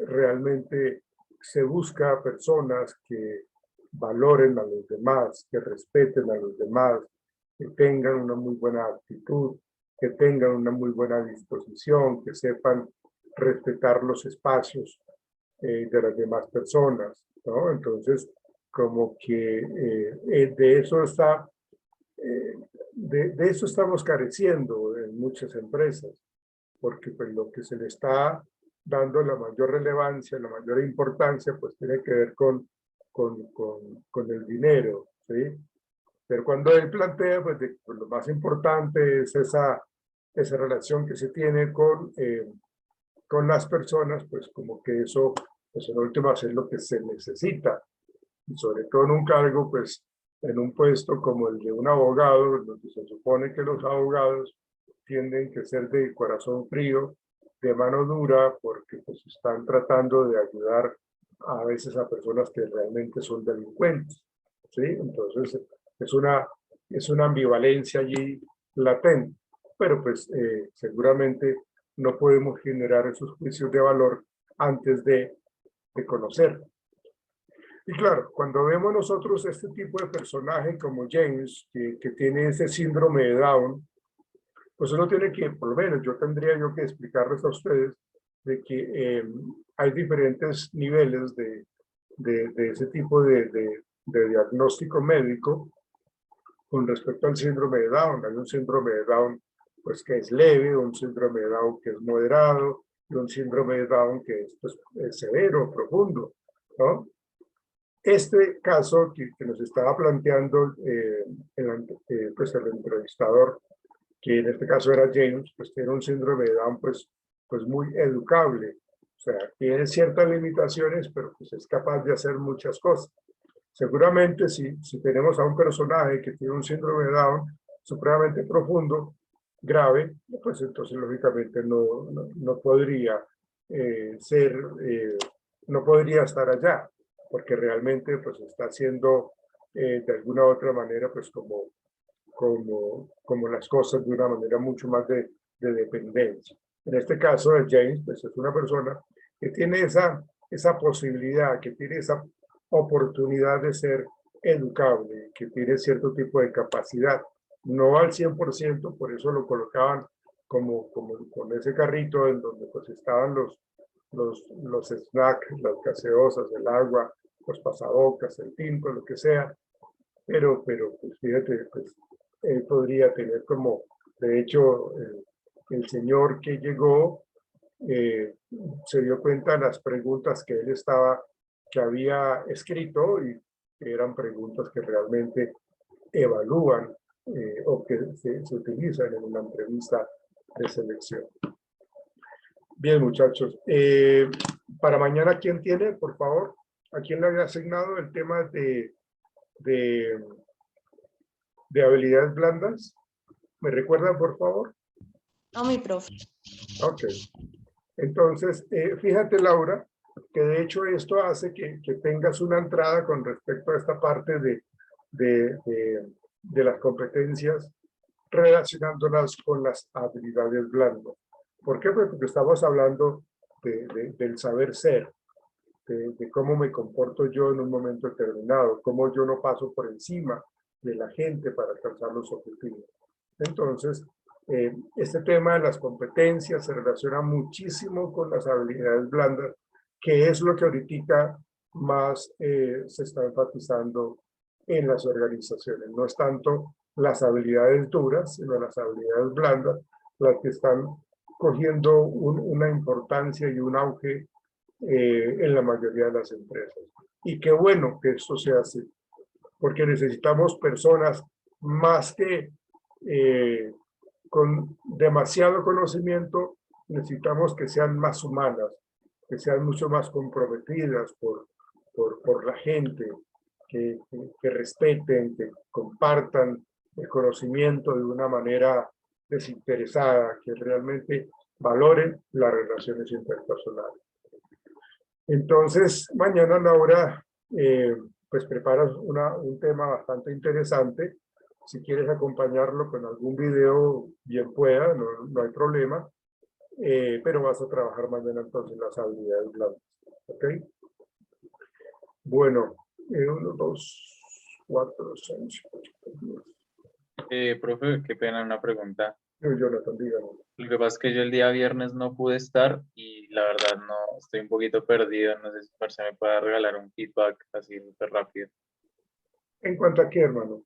realmente se busca personas que valoren a los demás, que respeten a los demás, que tengan una muy buena actitud, que tengan una muy buena disposición, que sepan respetar los espacios de las demás personas, ¿no? Entonces, como que de eso está, de eso estamos careciendo en muchas empresas, porque pues lo que se le está dando la mayor relevancia, la mayor importancia, pues tiene que ver con el dinero, ¿sí? Pero cuando él plantea, pues, pues lo más importante es esa relación que se tiene con las personas, pues como que eso, pues en última es lo que se necesita, y sobre todo en un cargo, pues en un puesto como el de un abogado, donde se supone que los abogados tienden que ser de corazón frío, de mano dura, porque pues están tratando de ayudar a veces a personas que realmente son delincuentes, ¿sí? Entonces es una ambivalencia allí latente, pero pues seguramente no podemos generar esos juicios de valor antes de conocer. Y claro, cuando vemos nosotros este tipo de personaje como James, que tiene ese síndrome de Down, pues uno tiene que, por lo menos yo tendría que explicarles a ustedes de que hay diferentes niveles de ese tipo de diagnóstico médico con respecto al síndrome de Down. Hay un síndrome de Down pues que es leve, un síndrome de Down que es moderado, y un síndrome de Down que es, pues, severo, profundo, ¿no? Este caso que nos estaba planteando pues el entrevistador, que en este caso era James, pues tiene un síndrome de Down pues muy educable. O sea, tiene ciertas limitaciones, pero pues es capaz de hacer muchas cosas. Seguramente si tenemos a un personaje que tiene un síndrome de Down supremamente profundo, grave, pues entonces lógicamente no podría no podría estar allá, porque realmente pues está haciendo de alguna u otra manera pues como las cosas de una manera mucho más de dependencia. En este caso de James, pues es una persona que tiene esa posibilidad, que tiene esa oportunidad de ser educable, que tiene cierto tipo de capacidad, no al 100%, por eso lo colocaban como con ese carrito en donde pues estaban los snacks, las gaseosas, el agua, los pasabocas, el tinto, lo que sea, pero pues fíjate, pues él podría tener como, de hecho, el señor que llegó se dio cuenta de las preguntas que él que había escrito, y que eran preguntas que realmente evalúan o que se utilizan en una entrevista de selección. Bien, muchachos. Para mañana, ¿quién tiene, por favor? ¿A quién le había asignado el tema de habilidades blandas? ¿Me recuerdan, por favor? No, mi profe. Ok. Entonces, fíjate, Laura, que de hecho esto hace que tengas una entrada con respecto a esta parte de las competencias, relacionándolas con las habilidades blandas. ¿Por qué? Pues porque estamos hablando del saber ser, de cómo me comporto yo en un momento determinado, cómo yo no paso por encima de la gente para alcanzar los objetivos. Entonces, este tema de las competencias se relaciona muchísimo con las habilidades blandas, que es lo que ahorita más se está enfatizando en las organizaciones. No es tanto las habilidades duras, sino las habilidades blandas, las que están cogiendo una importancia y un auge en la mayoría de las empresas. Y qué bueno que esto sea así, porque necesitamos personas más que con demasiado conocimiento, necesitamos que sean más humanas, que sean mucho más comprometidas por la gente, que respeten, que compartan el conocimiento de una manera desinteresada, que realmente valoren las relaciones interpersonales. Entonces, mañana, Laura, pues preparas un tema bastante interesante. Si quieres acompañarlo con algún video, bien pueda, no hay problema. Pero vas a trabajar mañana entonces las habilidades blandas. ¿Ok? Bueno, 1, 2, 4, 6, 8, 10. Profe, qué pena, una pregunta. Jonathan, dígame. Lo que pasa es que yo el día viernes no pude estar y la verdad no, estoy un poquito perdido, no sé si Marce me puede regalar un feedback así súper rápido. ¿En cuanto a qué, hermano?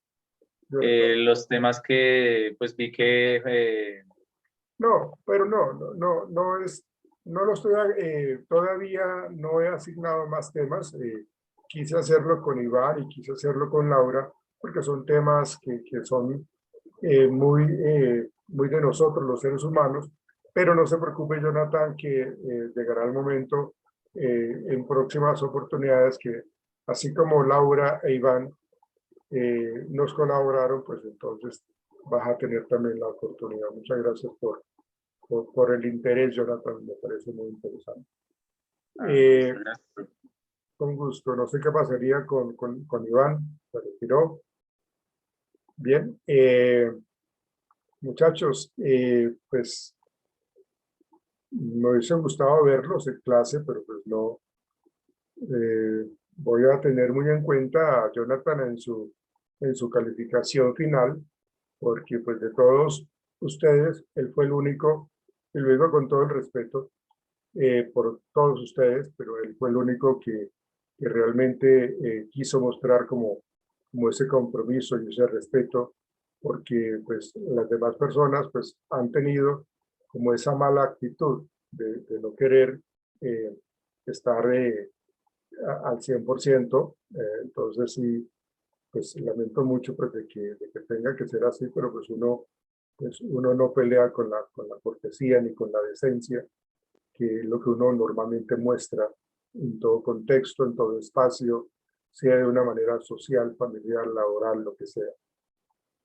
Los temas que pues vi que No, pero no es, no lo estoy, todavía no he asignado más temas. Quise hacerlo con Iván y quise hacerlo con Laura, porque son temas que son muy de nosotros, los seres humanos, pero no se preocupe, Jonathan, que llegará el momento en próximas oportunidades que, así como Laura e Iván nos colaboraron, pues entonces vas a tener también la oportunidad. Muchas gracias por el interés, Jonathan, me parece muy interesante. Con gusto, no sé qué pasaría con Iván, se retiró. Bien, muchachos, pues me hubiese gustado verlos en clase, pero pues no. Voy a tener muy en cuenta a Jonathan en su calificación final, porque pues de todos ustedes, él fue el único, y lo digo con todo el respeto por todos ustedes, pero él fue el único que realmente quiso mostrar como ese compromiso y ese respeto, porque pues las demás personas pues han tenido como esa mala actitud de no querer estar al 100%, entonces sí, pues lamento mucho pues de que tenga que ser así, pero pues uno no pelea con la cortesía ni con la decencia, que es lo que uno normalmente muestra en todo contexto, en todo espacio, sea de una manera social, familiar, laboral, lo que sea.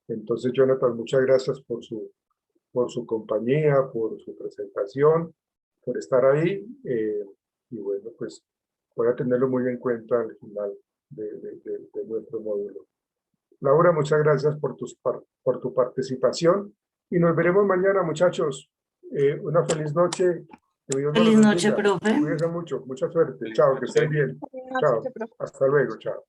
Entonces, Jonathan, muchas gracias por su compañía, por su presentación, por estar ahí, y bueno, pues voy a tenerlo muy en cuenta al final de nuestro módulo. Laura, muchas gracias por tu participación y nos veremos mañana, muchachos. Una feliz noche. Que Dios nos Feliz noche, bendiga. profe. Cuídense mucho, mucha suerte. Chao, que estén bien. Chao. Hasta luego, chao.